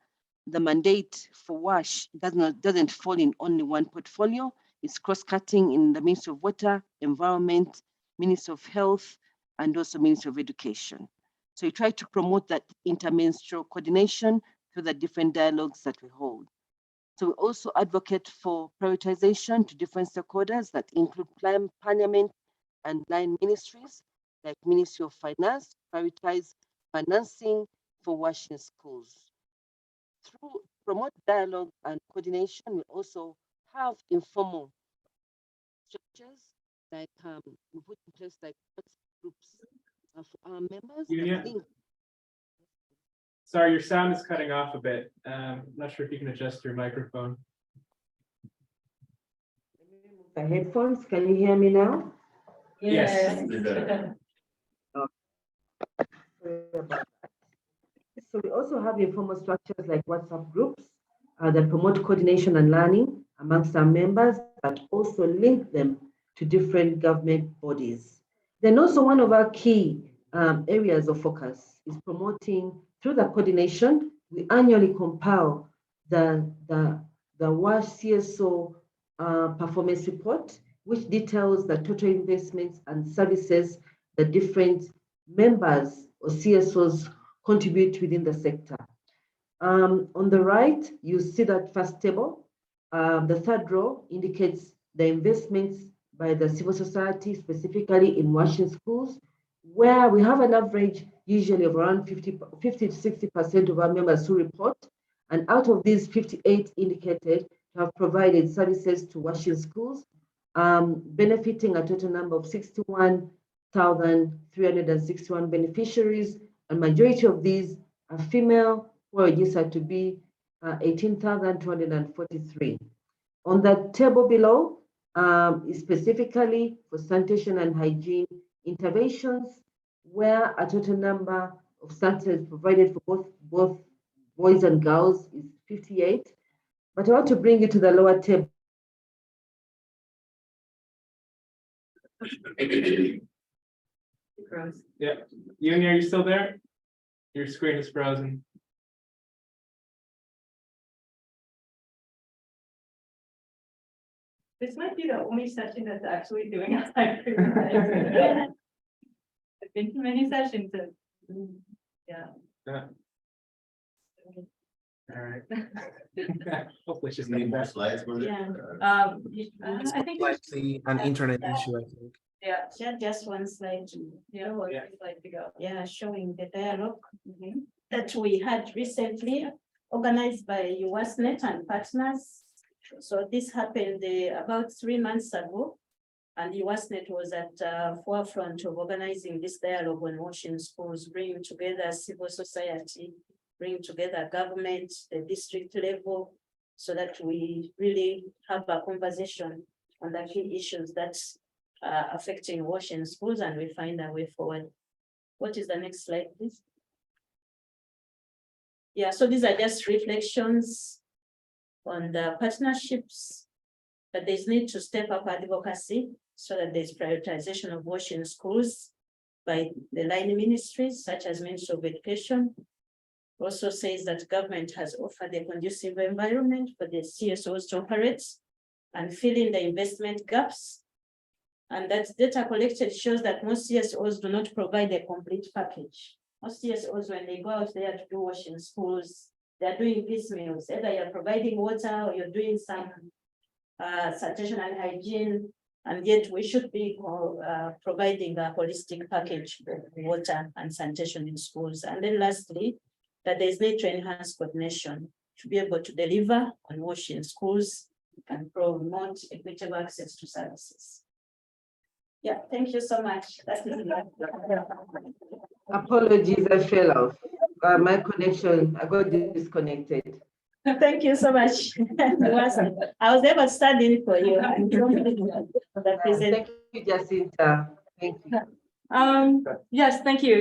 the mandate for WASH doesn't fall in only one portfolio. It's cross-cutting in the Ministry of Water, Environment, Ministry of Health, and also Ministry of Education. So we try to promote that interministerial coordination through the different dialogues that we hold. So we also advocate for prioritization to different stakeholders that include Parliament and line ministries, like Ministry of Finance, prioritize financing for WASH in schools. Through promote dialogue and coordination, we also have informal structures like we put in place like groups of our members. Yunia? Sorry, your sound is cutting off a bit. Not sure if you can adjust your microphone. The headphones, can you hear me now? Yes. So we also have informal structures like WhatsApp groups that promote coordination and learning amongst our members, but also link them to different government bodies. Then also one of our key areas of focus is promoting, through the coordination, we annually compile the WASH CSO performance report, which details the total investments and services the different members or CSOs contribute within the sector. On the right, you see that first table. The third row indicates the investments by the civil society, specifically in washing schools, where we have an average usually of around 50 to 60% of our members who report. And out of these, 58 indicated to have provided services to washing schools, benefiting a total number of 61,361 beneficiaries. A majority of these are female, who are registered to be 18,243. On the table below, is specifically for sanitation and hygiene interventions, where a total number of services provided for both boys and girls is 58. But I want to bring you to the lower table. Yeah, Yunia, are you still there? Your screen is frozen. This might be the only session that's actually doing a hybrid. I've been to many sessions. Yeah. All right. Hopefully she's Many getting more back. slides, were there? Yeah. I think. Likely an internet issue, I think. Yeah. Just one slide. Yeah, well, I'd like to go. Yeah, showing the dialogue that we had recently organized by USNet and partners. So this happened about 3 months ago, and USNet was at forefront of organizing this dialogue on washing schools, bringing together civil society, bringing together government, the district level, so that we really have a conversation on the key issues that are affecting washing schools, and we find a way forward. What is the next slide, please? Yeah, so these are just reflections on the partnerships, but there's need to step up advocacy so that there's prioritization of washing schools by the line ministries, such as Ministry of Education. Also says that government has offered a conducive environment for the CSOs to operate and fill in the investment gaps. And that data collected shows that most CSOs do not provide a complete package. Most CSOs, when they go out there to do washing schools, they're doing piecemeals. Either you're providing water or you're doing some sanitation and hygiene, and yet we should be providing a holistic package of water and sanitation in schools. And then lastly, that there's need to enhance coordination to be able to deliver on washing schools and promote equitable access to services. Yeah, thank you so much. That's Apologies, I fell off. my connection, I got disconnected. Thank you so much. Awesome. I was able to stand in for you. The present. Thank you, Jacinta. Thank you. Yes, thank you.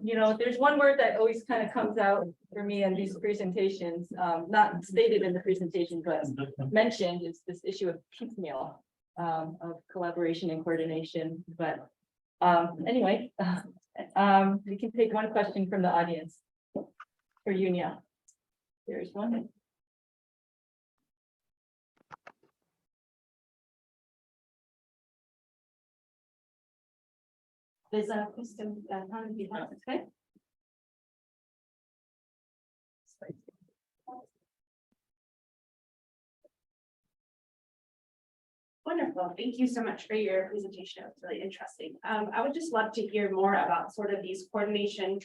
You know, there's one word that always kind of comes out for me in these presentations, not stated in the presentation, but mentioned is this issue of piecemeal, of collaboration and coordination. But anyway, we can take one question from the audience for Yunya. There's one. There's a question on behalf of it. Wonderful. Thank you so much for your presentation. It was really interesting. I would just love to hear more about sort of these coordination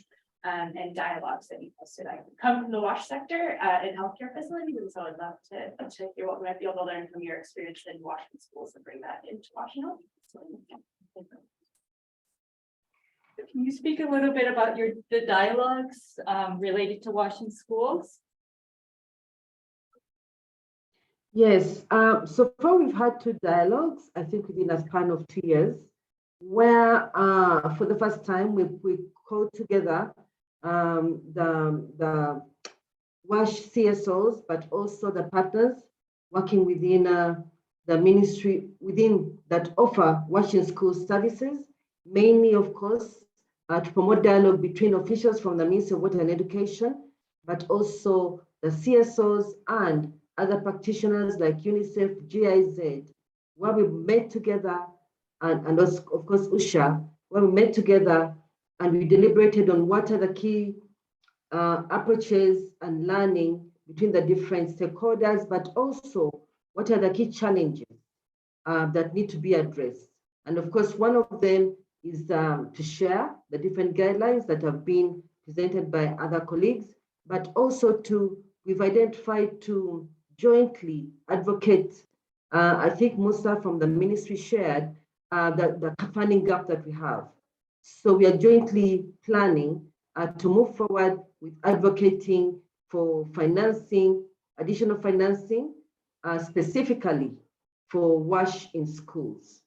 and dialogues that you posted. I come from the WASH sector in healthcare facilities, and so I'd love to hear what we might be able to learn from your experience in Washington schools and bring that into Washington. Can you speak a little bit about the dialogues related to Washington schools? Yes, so far we've had 2 dialogues, I think within a span of 2 years, where for the first time we called together the WASH CSOs, but also the partners working within the ministry that offer Washington school services, mainly, of course, to promote dialogue between officials from the Ministry of Water and Education, but also the CSOs and other practitioners like UNICEF, GIZ, where we met together, and also, of course, USHA, where we met together and we deliberated on what are the key approaches and learning between the different stakeholders, but also what are the key challenges that need to be addressed. And of course, one of them is to share the different guidelines that have been presented by other colleagues, but also we've identified to jointly advocate. I think Musa from the ministry shared the funding gap that we have. So we are jointly planning to move forward with advocating for financing, additional financing, specifically for WASH in schools.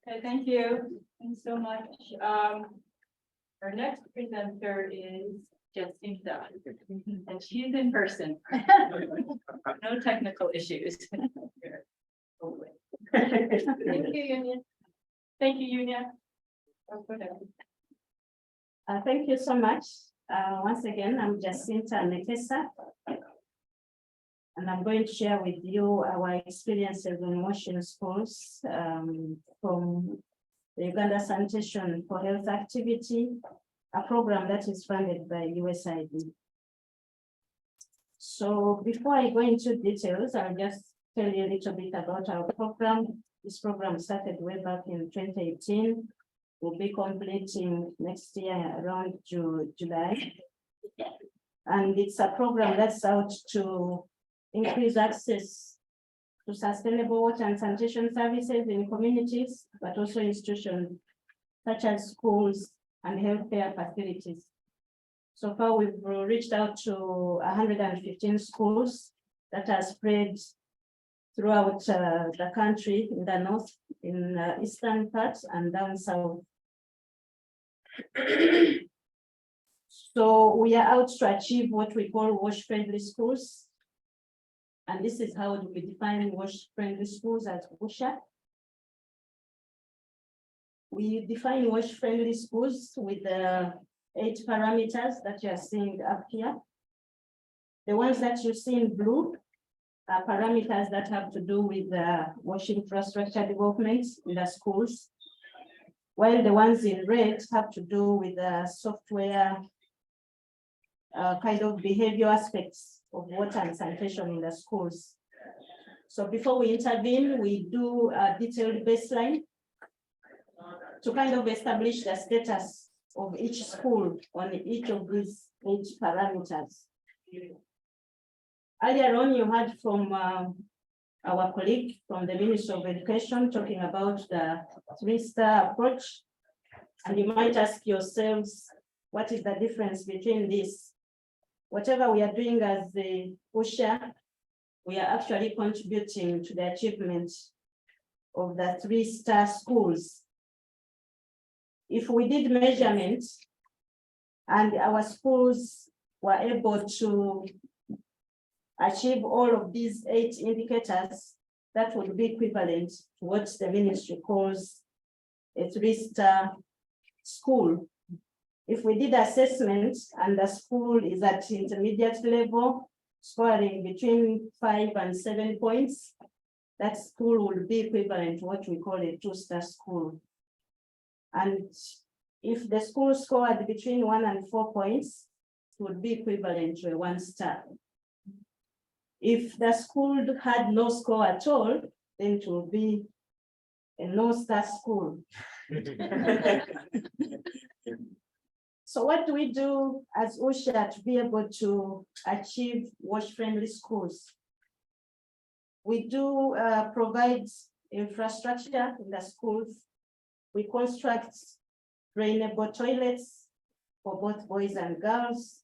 Okay, thank you. Thanks so much. Our next presenter is Jacinta, and she's in person. No technical issues. Thank you, Yunya. Thank you, Yunya. Thank you so much. Once again, I'm Jacinta Nekesa. And I'm going to share with you our experiences in Washington schools from the Uganda Sanitation for Health Activity, a program that is funded by USAID. So before I go into details, I'll just tell you a little bit about our program. This program started way back in 2018. We'll be completing next year around July. And it's a program that's out to increase access to sustainable water and sanitation services in communities, but also institutions such as schools and healthcare facilities. So far, we've reached out to 115 schools that are spread throughout the country, in the north, in eastern parts, and down south. So we are out to achieve what we call WASH-friendly schools. And this is how we define WASH-friendly schools as WASHA. We define WASH-friendly schools with the 8 parameters that you are seeing up here. The ones that you see in blue are parameters that have to do with the WASH infrastructure development in the schools, while the ones in red have to do with the software kind of behavior aspects of water and sanitation in the schools. So before we intervene, we do a detailed baseline to kind of establish the status of each school on each of these 8 parameters. Earlier on, you heard from our colleague from the Ministry of Education talking about the 3-star approach And you might ask yourselves, what is the difference between this? Whatever we are doing as the USHA, we are actually contributing to the achievement of the 3-star schools. If we did measurements and our schools were able to achieve all of these 8 indicators, that would be equivalent to what the ministry calls a 3-star school. If we did assessments and the school is at intermediate level, scoring between 5 and 7 points, that school would be equivalent to what we call a 2-star school. And if the school scored between 1 and 4 points, it would be equivalent to a 1-star. If the school had no score at all, then it would be a no-star school. So what do we do as USHA to be able to achieve WASH-friendly schools? We do provide infrastructure in the schools. We construct drainable toilets for both boys and girls.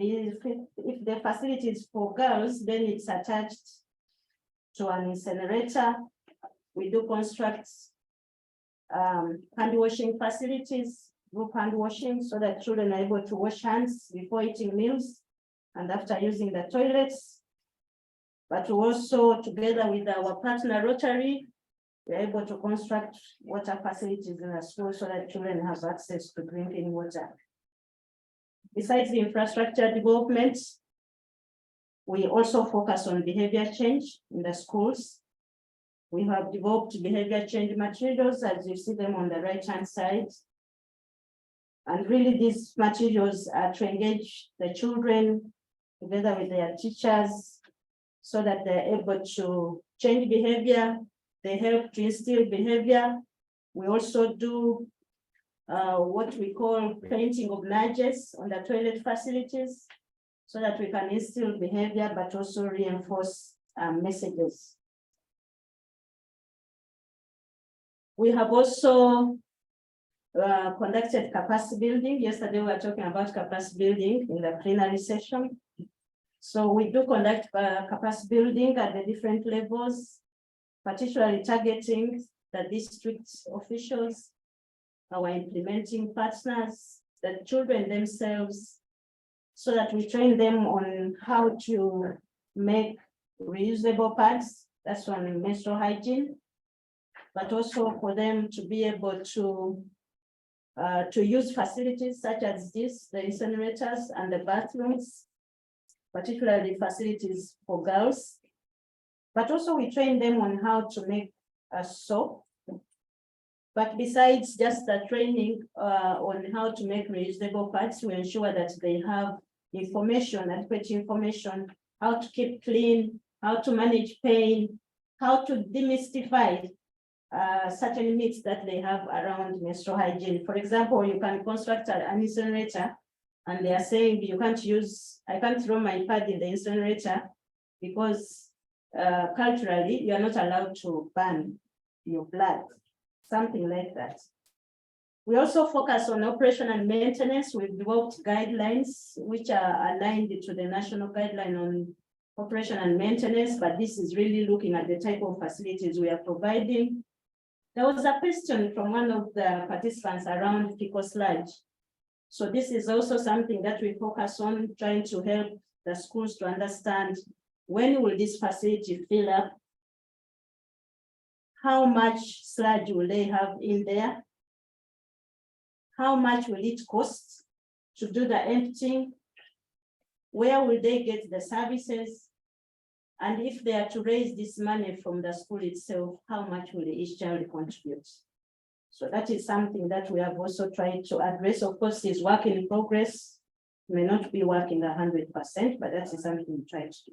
If the facility is for girls, then it's attached to an incinerator. We do construct hand washing facilities, group hand washing, so that children are able to wash hands before eating meals and after using the toilets. But also, together with our partner Rotary, we're able to construct water facilities in the school so that children have access to drinking water. Besides the infrastructure development, we also focus on behavior change in the schools. We have developed behavior change materials, as you see them on the right-hand side. And really, these materials are to engage the children together with their teachers so that they're able to change behavior. They help to instill behavior. We also do what we call painting of nudges on the toilet facilities so that we can instill behavior, but also reinforce messages. We have also conducted capacity building. Yesterday, we were talking about capacity building in the plenary session. So we do conduct capacity building at the different levels, particularly targeting the district officials, our implementing partners, the children themselves, so that we train them on how to make reusable pads. That's on menstrual hygiene, but also for them to be able to use facilities such as this, the incinerators and the bathrooms, particularly facilities for girls. But also we train them on how to make a soap. But besides just the training on how to make reusable pads, we ensure that they have information, adequate information, how to keep clean, how to manage pain, how to demystify certain myths that they have around menstrual hygiene. For example, you can construct an incinerator and they are saying you can't use, I can't throw my pad in the incinerator because culturally you are not allowed to burn your blood, something like that. We also focus on operation and maintenance. We've developed guidelines which are aligned to the national guideline on operation and maintenance, but this is really looking at the type of facilities we are providing. There was a question from one of the participants around fecal sludge. So this is also something that we focus on, trying to help the schools to understand when will this facility fill up, how much sludge will they have in there, how much will it cost to do the emptying, where will they get the services, and if they are to raise this money from the school itself, how much will each child contribute? So that is something that we have also tried to address. Of course, it's work in progress. May not be working 100%, but that is something we try to do.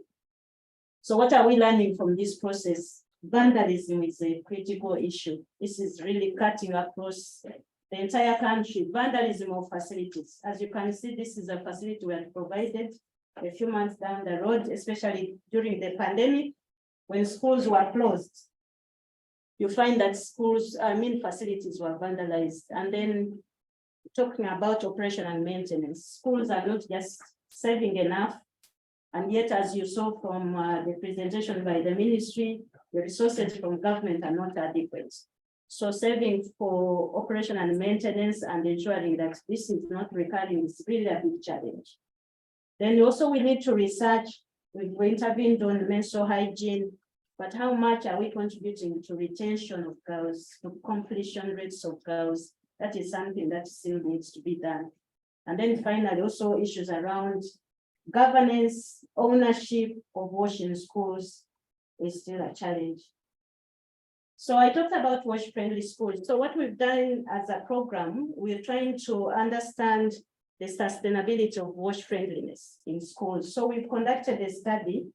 So what are we learning from this process? Vandalism is a critical issue. This is really cutting across the entire country. Vandalism of facilities. As you can see, this is a facility we have provided a few months down the road, especially during the pandemic, when schools were closed. you find that schools, facilities were vandalized. And then talking about operation and maintenance, schools are not just saving enough. And yet, as you saw from the presentation by the ministry, the resources from government are not adequate. So saving for operation and maintenance and ensuring that this is not recurring is really a big challenge. Then also we need to research, we've intervened on menstrual hygiene, but how much are we contributing to retention of girls, to completion rates of girls? That is something that still needs to be done. And then finally, also issues around governance, ownership of washing schools is still a challenge. So I talked about wash-friendly schools. So what we've done as a program, we're trying to understand the sustainability of wash-friendliness in schools. So we've conducted a study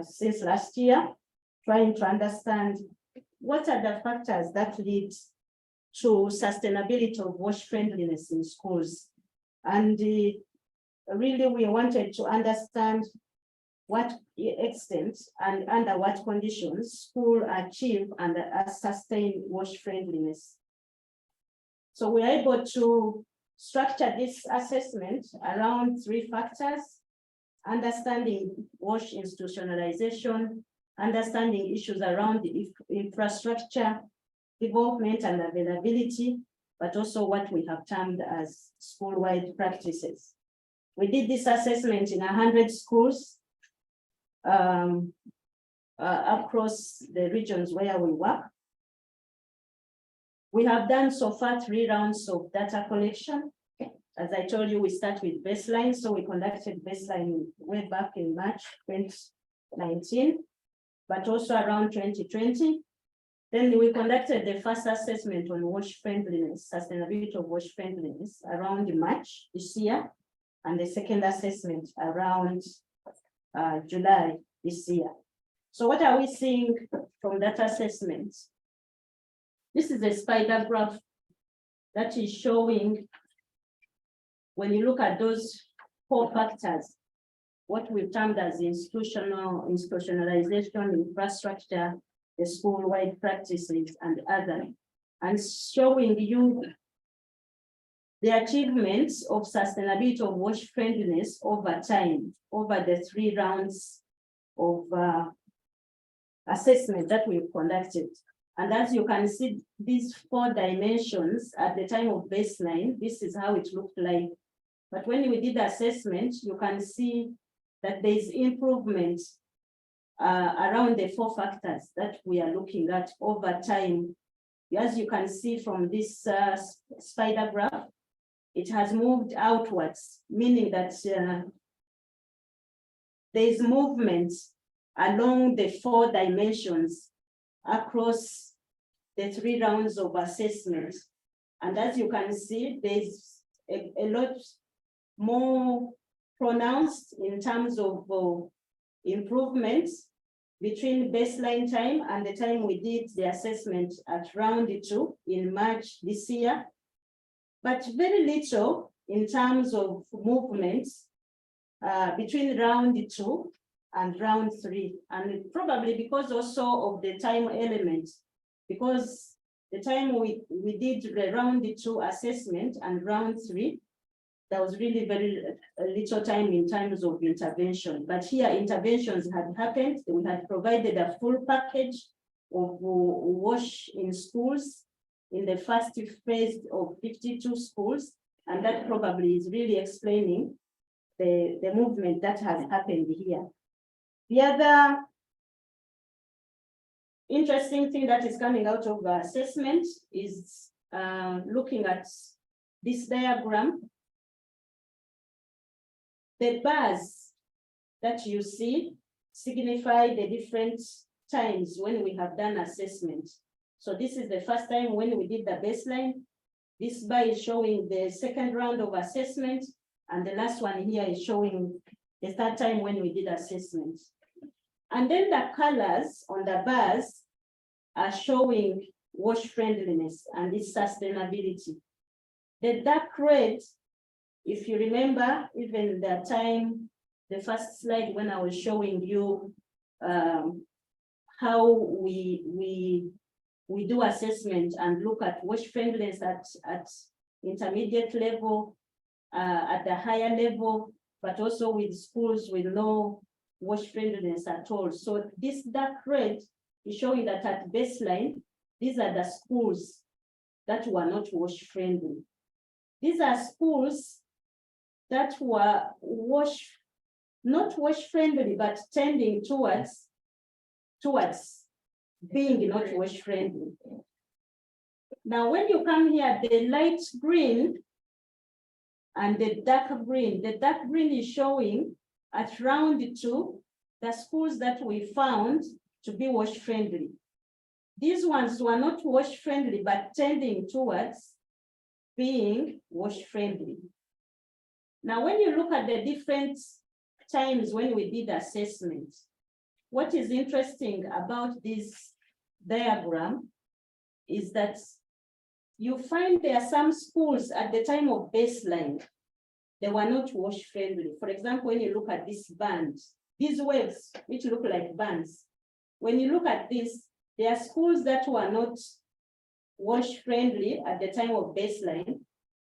since last year, trying to understand what are the factors that lead to sustainability of wash-friendliness in schools. And really, we wanted to understand what extent and under what conditions school achieve and sustain wash-friendliness. So we are able to structure this assessment around 3 factors: understanding wash institutionalization, understanding issues around the infrastructure, development and availability, but also what we have termed as school-wide practices. We did this assessment in 100 schools across the regions where we work. We have done so far 3 rounds of data collection. As I told you, we start with baseline. So we conducted baseline way back in March 2019, but also around 2020. Then we conducted the first assessment on wash friendliness, sustainability of wash friendliness around March this year, and the second assessment around July this year. So what are we seeing from that assessment? This is a spider graph that is showing, when you look at those 4 factors, what we've termed as institutionalization, infrastructure, the school-wide practices, and other, and showing you the achievements of sustainability of wash friendliness over time, over the 3 rounds of assessment that we've conducted. And as you can see, these 4 dimensions at the time of baseline, this is how it looked like. But when we did the assessment, you can see that there is improvement around the 4 factors that we are looking at over time. As you can see from this spider graph, it has moved outwards, meaning that there is movement along the 4 dimensions across the 3 rounds of assessment. And as you can see, there's a lot more pronounced in terms of improvements between baseline time and the time we did the assessment at round 2 in March this year, but very little in terms of movements between round 2 and round 3, and probably because also of the time element, because the time we did the round 2 assessment and round 3, there was really very little time in terms of intervention. But here interventions had happened. We had provided a full package of wash in schools in the first phase of 52 schools. And that probably is really explaining the movement that has happened here. The other interesting thing that is coming out of the assessment is looking at this diagram. The bars that you see signify the different times when we have done assessment. So this is the first time when we did the baseline. This bar is showing the second round of assessment, and the last one here is showing the 3rd time when we did assessment. And then the colors on the bars are showing wash friendliness and its sustainability. The dark red, if you remember, even the time, the first slide when I was showing you how we we do assessment and look at wash friendliness at intermediate level, at the higher level, but also with schools with no wash friendliness at all. So this dark red is showing that at baseline, these are the schools that were not wash friendly. These are schools that were not wash friendly, but tending towards being not wash friendly. Now, when you come here, the light green and the dark green is showing at round 2, the schools that we found to be wash friendly. These ones were not wash friendly, but tending towards being wash friendly. Now, when you look at the different times when we did assessment, what is interesting about this diagram is that you find there are some schools at the time of baseline, they were not wash friendly. For example, when you look at this band, these waves, which look like bands, when you look at this, there are schools that were not wash friendly at the time of baseline.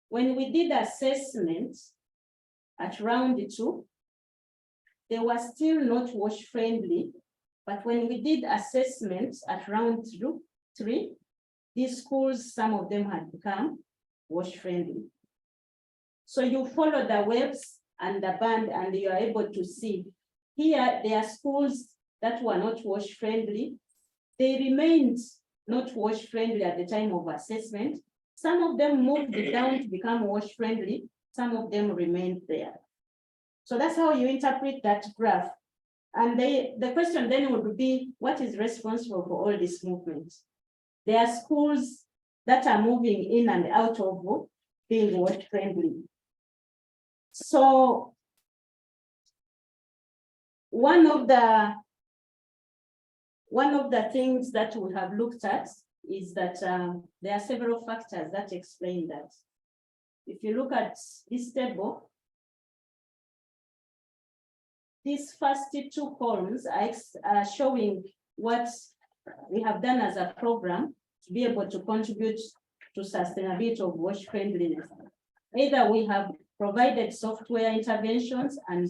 When we did assessment at round 2, they were still not wash friendly. But when we did assessments at round 3, these schools, some of them had become wash friendly. So you follow the waves and the band and you are able to see here, there are schools that were not wash friendly. They remained not wash friendly at the time of assessment. Some of them moved down to become wash friendly. Some of them remained there. So that's how you interpret that graph. And the question then would be, what is responsible for all this movement? There are schools that are moving in and out of being wash friendly. So one of the things that we have looked at is that there are several factors that explain that. If you look at this table, these first 2 columns are showing what we have done as a program to be able to contribute to sustainability of wash friendliness. Either we have provided software interventions and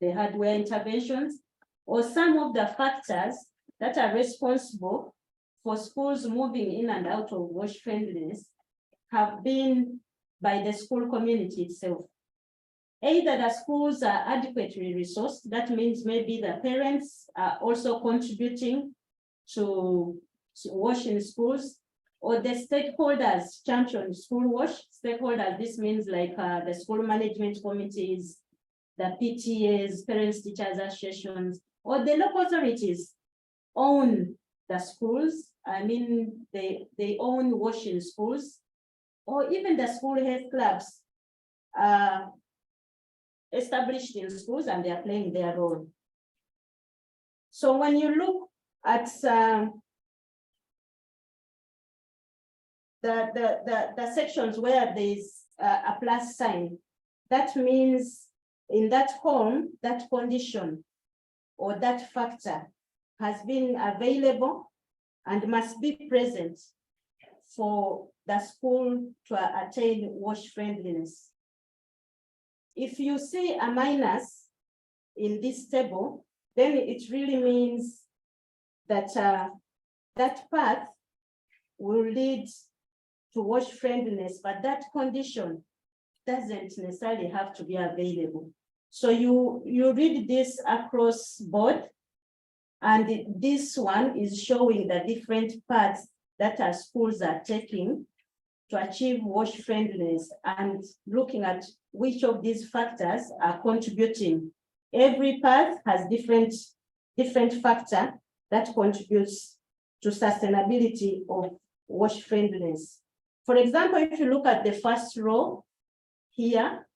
the hardware interventions, or some of the factors that are responsible for schools moving in and out of wash friendliness have been by the school community itself. Either the schools are adequately resourced, that means maybe the parents are also contributing to wash in schools, or the stakeholders champion school wash. Stakeholders, this means like the school management committees, the PTAs, parents teachers associations, or the local authorities own the schools. I mean, they own washing schools, or even the school health clubs established in schools and they are playing their role. So when you look at the sections where there's a plus sign, that means in that home, that condition or that factor has been available and must be present for the school to attain wash friendliness. If you see a minus in this table, then it really means that that path will lead to wash friendliness, but that condition doesn't necessarily have to be available. So you read this across board, and this one is showing the different paths that our schools are taking to achieve wash friendliness and looking at which of these factors are contributing. Every path has different factor that contributes to sustainability of wash friendliness. For example, if you look at the first row here,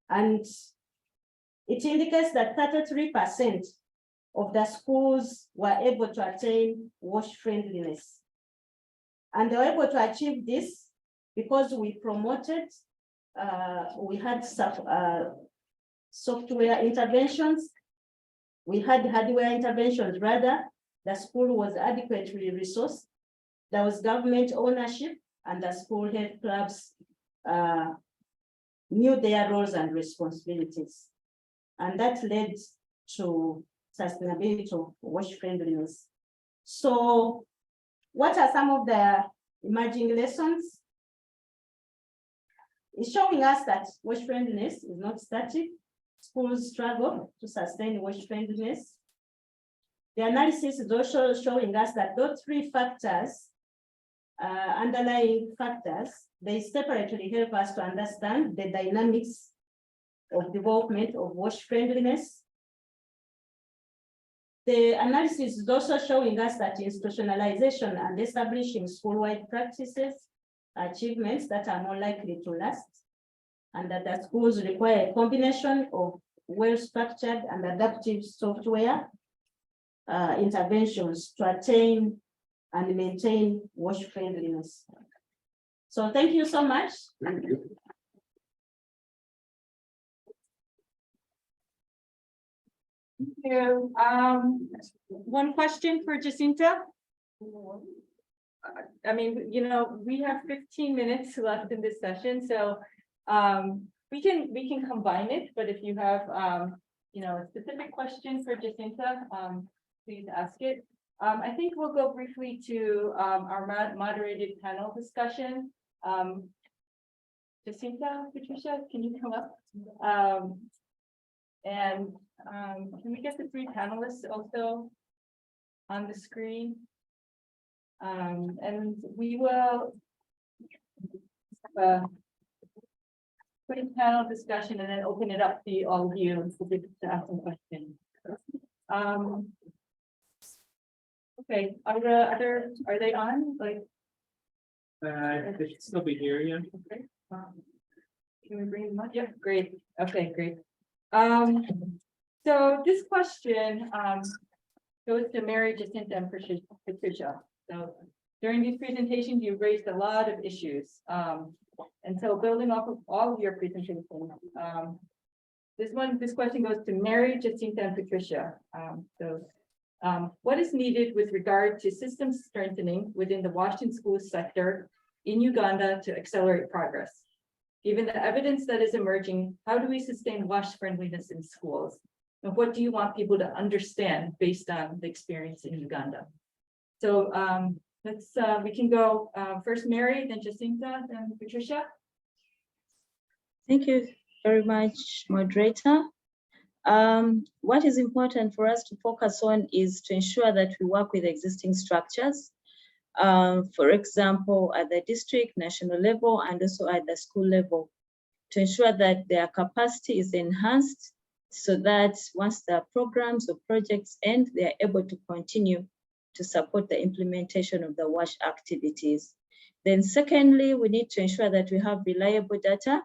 and it indicates that 33% of the schools were able to attain wash friendliness. And they were able to achieve this because we promoted, we had software interventions, we had hardware interventions, rather, the school was adequately resourced, there was government ownership and the school health clubs knew their roles and responsibilities. And that led to sustainability of wash friendliness. So what are some of the emerging lessons? It's showing us that wash friendliness is not static. Schools struggle to sustain wash friendliness. The analysis is also showing us that those three factors, underlying factors, they separately help us to understand the dynamics of development of wash friendliness. The analysis is also showing us that institutionalization and establishing school-wide practices, achievements that are more likely to last, and that the schools require a combination of well-structured and adaptive software interventions to attain and maintain wash friendliness. So thank you so much. Thank you. Thank you. One question for Jacinta. I mean, you know, we have 15 minutes left in this session, so we can combine it, but if you have you know, a specific question for Jacinta, please ask it. I think we'll go briefly to our moderated panel discussion. Jacinta, Patricia, can you come up? And can we get the three panelists also on the screen? And we will put a panel discussion and then open it up to all of you to ask some questions. Okay, are they on? Like, They should still be here, yeah. okay. Can we bring them up? Yeah, great. Okay, great. So this question goes to Mary, Jacinta, and Patricia. So during these presentations, you've raised a lot of issues. And so building off of all of your presentations, this question goes to Mary, Jacinta, and Patricia. What is needed with regard to system strengthening within the Washington school sector in Uganda to accelerate progress? Given the evidence that is emerging, how do we sustain wash friendliness in schools? And what do you want people to understand based on the experience in Uganda? So we can go first Mary, then Jacinta, then Patricia. Thank you very much, moderator. What is important for us to focus on is to ensure that we work with existing structures. For example, at the district, national level, and also at the school level, to ensure that their capacity is enhanced so that once the programs or projects end, they are able to continue to support the implementation of the WASH activities. Then secondly, we need to ensure that we have reliable data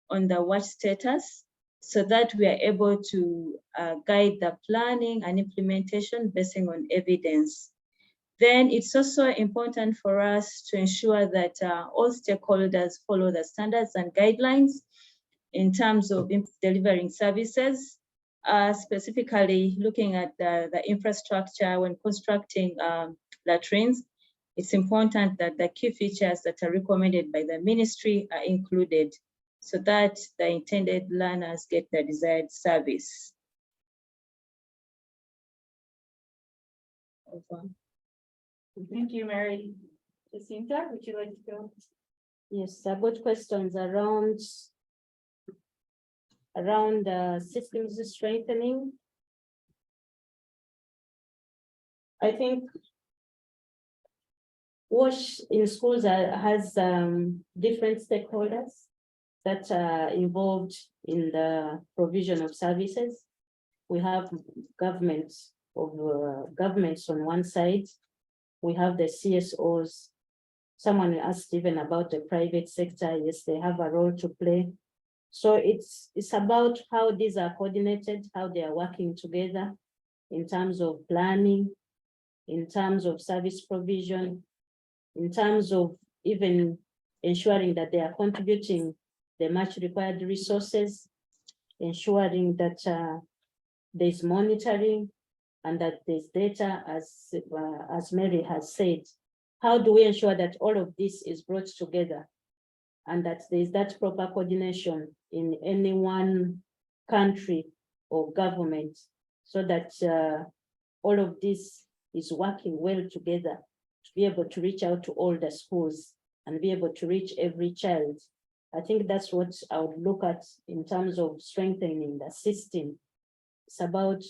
on the WASH status so that we are able to guide the planning and implementation based on evidence. Then it's also important for us to ensure that all stakeholders follow the standards and guidelines in terms of delivering services, specifically looking at the infrastructure when constructing latrines. It's important that the key features that are recommended by the ministry are included so that the intended learners get the desired service. Over. Thank you, Mary. Jacinta, would you like to go? Yes, I've got questions around systems strengthening. I think WASH in schools has different stakeholders that are involved in the provision of services. We have governments on one side. We have the CSOs. Someone asked even about the private sector. Yes, they have a role to play. So it's about how these are coordinated, how they are working together in terms of planning, in terms of service provision, in terms of even ensuring that they are contributing the much required resources, ensuring that there's monitoring and that there's data, as Mary has said, how do we ensure that all of this is brought together? And that there is that proper coordination in any one country or government, so that all of this is working well together to be able to reach out to all the schools and be able to reach every child. I think that's what I would look at in terms of strengthening the system. It's about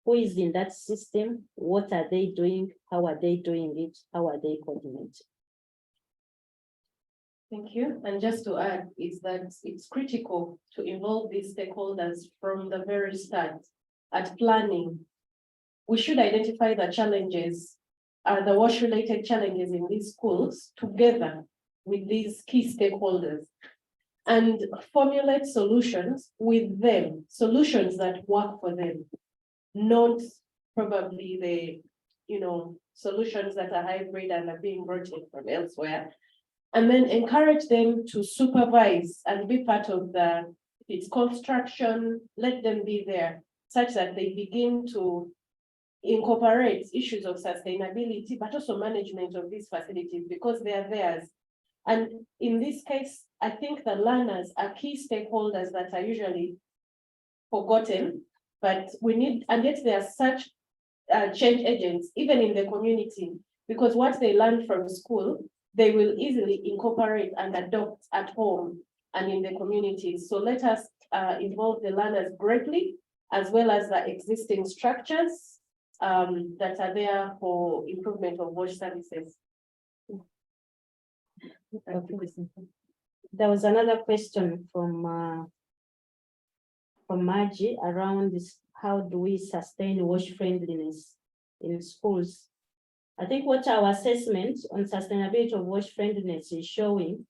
who is in that system, what are they doing, how are they doing it, how are they coordinating. Thank you. And just to add is that it's critical to involve these stakeholders from the very start at planning. We should identify the challenges, the WASH-related challenges in these schools together with these key stakeholders and formulate solutions with them, solutions that work for them, not probably the solutions that are hybrid and are being brought in from elsewhere. And then encourage them to supervise and be part of its construction, let them be there, such that they begin to incorporate issues of sustainability, but also management of these facilities because they are theirs. And in this case, I think the learners are key stakeholders that are usually forgotten, but we need, and yet they are such change agents, even in the community, because what they learn from school, they will easily incorporate and adopt at home and in the communities. So let us involve the learners greatly, as well as the existing structures that are there for improvement of WASH services. There was another question from Margie around this, how do we sustain WASH friendliness in schools? I think what our assessment on sustainability of WASH friendliness is showing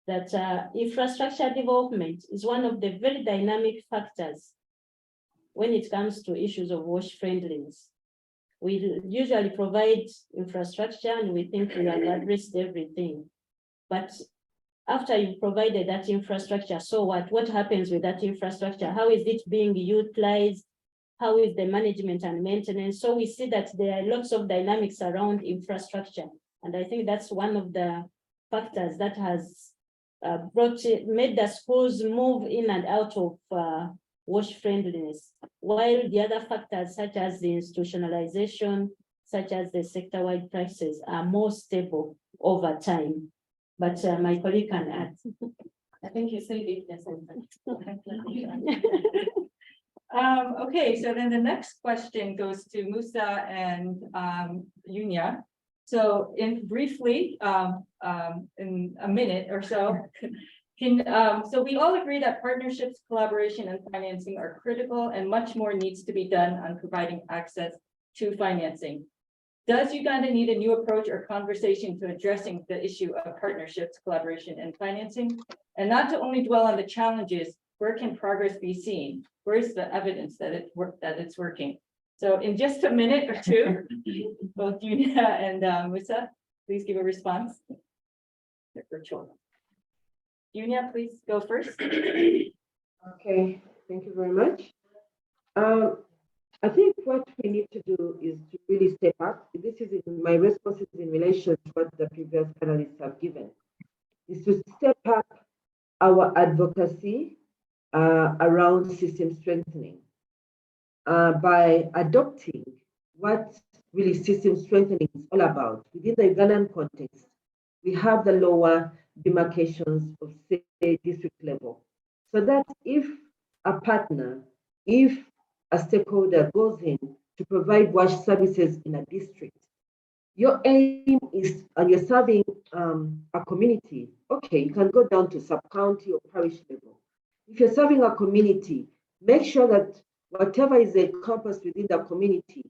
that infrastructure development is one of the very dynamic factors when it comes to issues of WASH friendliness. We usually provide infrastructure and we think we have addressed everything. But after you've provided that infrastructure, so what? What happens with that infrastructure? How is it being utilized? How is the management and maintenance? So we see that there are lots of dynamics around infrastructure. And I think that's one of the factors that has made the schools move in and out of WASH friendliness. While the other factors such as the institutionalization, such as the sector-wide practices are more stable over time. But my colleague can add. I think you said it. Okay, so then the next question goes to Musa and Yunya. So briefly, in a minute or so, so we all agree that partnerships, collaboration, and financing are critical, and much more needs to be done on providing access to financing. Does Uganda need a new approach or conversation to addressing the issue of partnerships, collaboration, and financing? And not to only dwell on the challenges, where can progress be seen? Where's the evidence that it's working? So in just a minute or two, both Yunya and Musa, please give a response. They're virtual. Yunya, please go first. Okay, thank you very much. I think what we need to do is to really step up. This is my responses in relation to what the previous panelists have given, is to step up our advocacy around system strengthening by adopting what really system strengthening is all about. Within the Ugandan context, we have the lower demarcations of, say, district level, so that if a partner, if a stakeholder goes in to provide WASH services in a district, your aim is, and you're serving a community, okay, you can go down to sub-county or parish level. If you're serving a community, make sure that whatever is encompassed within the community,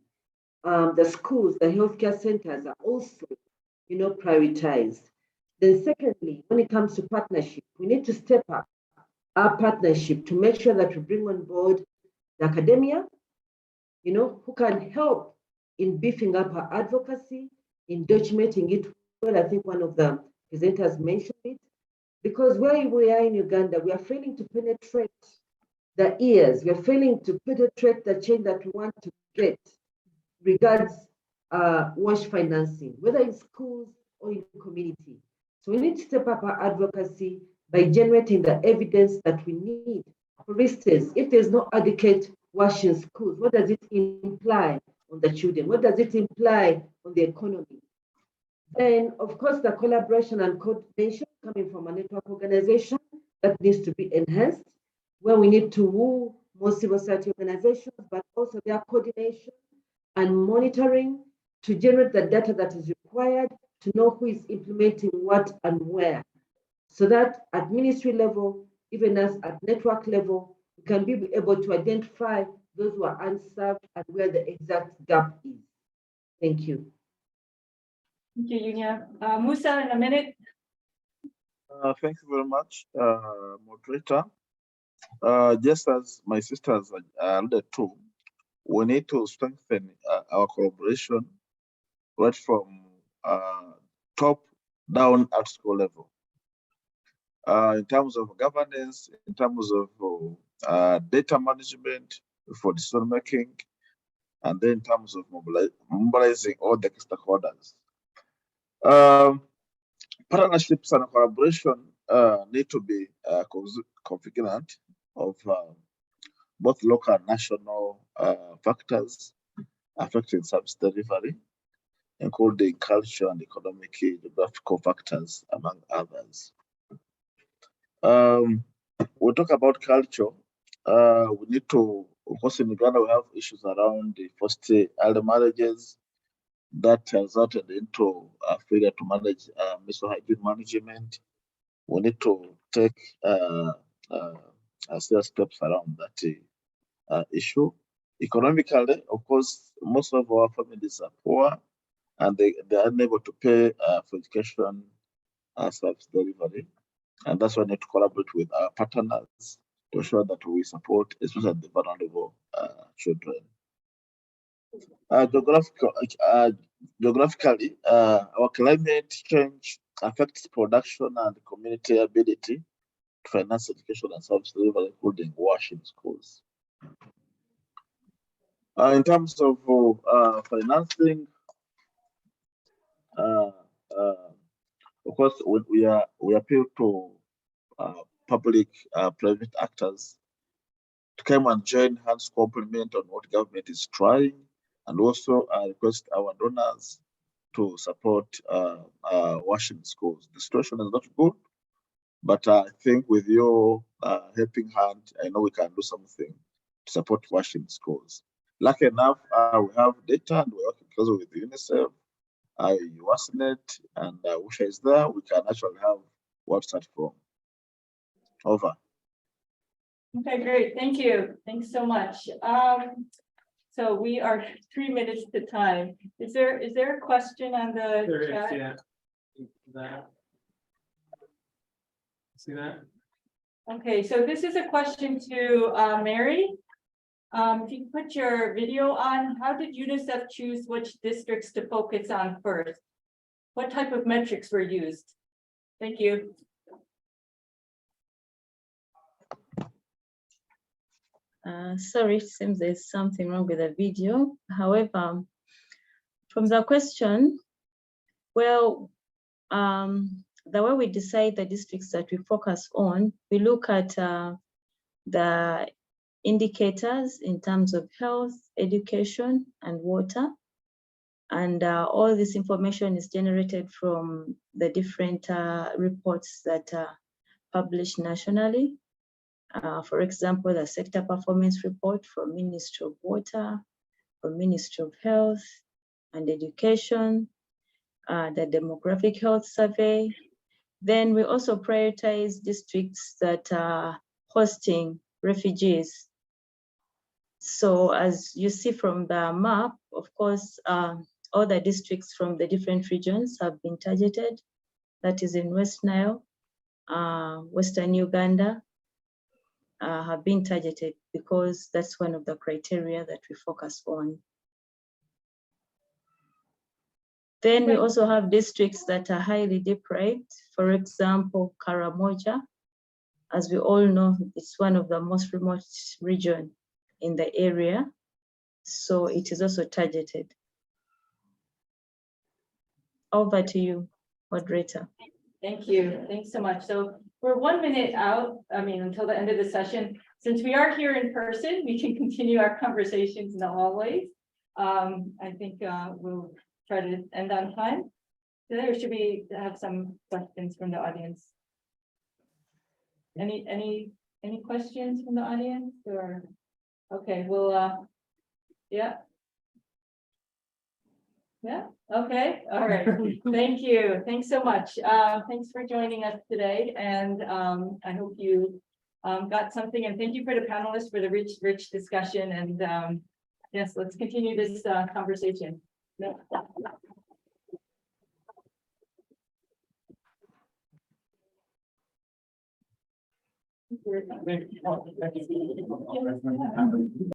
the schools, the healthcare centers are also, prioritized. Then secondly, when it comes to partnership, we need to step up our partnership to make sure that we bring on board the academia, who can help in beefing up our advocacy, in documenting it. Well, I think one of the presenters mentioned it, because where we are in Uganda, we are failing to penetrate the ears, we are failing to penetrate the change that we want to get regards wash financing, whether in schools or in community. So we need to step up our advocacy by generating the evidence that we need. For instance, if there's no adequate wash in schools, what does it imply on the children? What does it imply on the economy? Then, of course, the collaboration and coordination coming from a network organization that needs to be enhanced, where we need to woo more civil society organizations, but also their coordination and monitoring to generate the data that is required to know who is implementing what and where. So that at ministry level, even as at network level, we can be able to identify those who are unserved and where the exact gap is. Thank you. Thank you, Yunya. Musa, in a minute. Thank you very much, moderator. Just as my sisters alluded to, we need to strengthen our collaboration right from top down at school level. In terms of governance, in terms of data management for decision making, and then in terms of mobilizing all the stakeholders. Partnerships and collaboration need to be configured of both local and national factors affecting service delivery, including culture and economic geographical factors, among others. We talk about culture. We need to, of course, in Uganda, we have issues around the forced early marriages that resulted into failure to manage menstrual hygiene management. We need to take serious steps around that issue. Economically, of course, most of our families are poor and they are unable to pay for education service delivery. And that's why we need to collaborate with our partners to ensure that we support, especially the vulnerable children. Geographically, our climate change affects production and community ability to finance education and service delivery, including washing schools. In terms of financing, of course, we appeal to public private actors to come and join hands, complement on what government is trying, and also request our donors to support washing schools. The situation is not good, but I think with your helping hand, I know we can do something to support washing schools. Lucky enough, we have data and we're working closely with UNICEF, USNet, and WUSHA is there. We can actually have website from. Over. Okay, great. Thank you. Thanks so much. So we are 3 minutes to time. Is there a question on the chat? Yeah. See that? Okay, so this is a question to Mary. If you put your video on, how did UNICEF choose which districts to focus on first? What type of metrics were used? Thank you. Sorry, it seems there's something wrong with the video. However, from the question, well, the way we decide the districts that we focus on, we look at the indicators in terms of health, education, and water. And all this information is generated from the different reports that are published nationally. For example, the sector performance report from Ministry of Water, from Ministry of Health and Education, the demographic health survey. Then we also prioritize districts that are hosting refugees. So as you see from the map, of course, all the districts from the different regions have been targeted. That is in West Nile, Western Uganda, have been targeted because that's one of the criteria that we focus on. Then we also have districts that are highly deprived. For example, Karamoja, as we all know, it's one of the most remote regions in the area. So it is also targeted. Over to you, moderator. Thank you. Thanks so much. So we're 1 minute out, until the end of the session. Since we are here in person, we can continue our conversations in the hallways. I think we'll try to end on time today, or should we have some questions from the audience? Any questions from the audience or? Okay, well, yeah. Yeah, okay, all right. Thank you. Thanks so much. Thanks for joining us today. And I hope you got something, and thank you for the panelists for the rich discussion. And yes, let's continue this conversation. Yeah.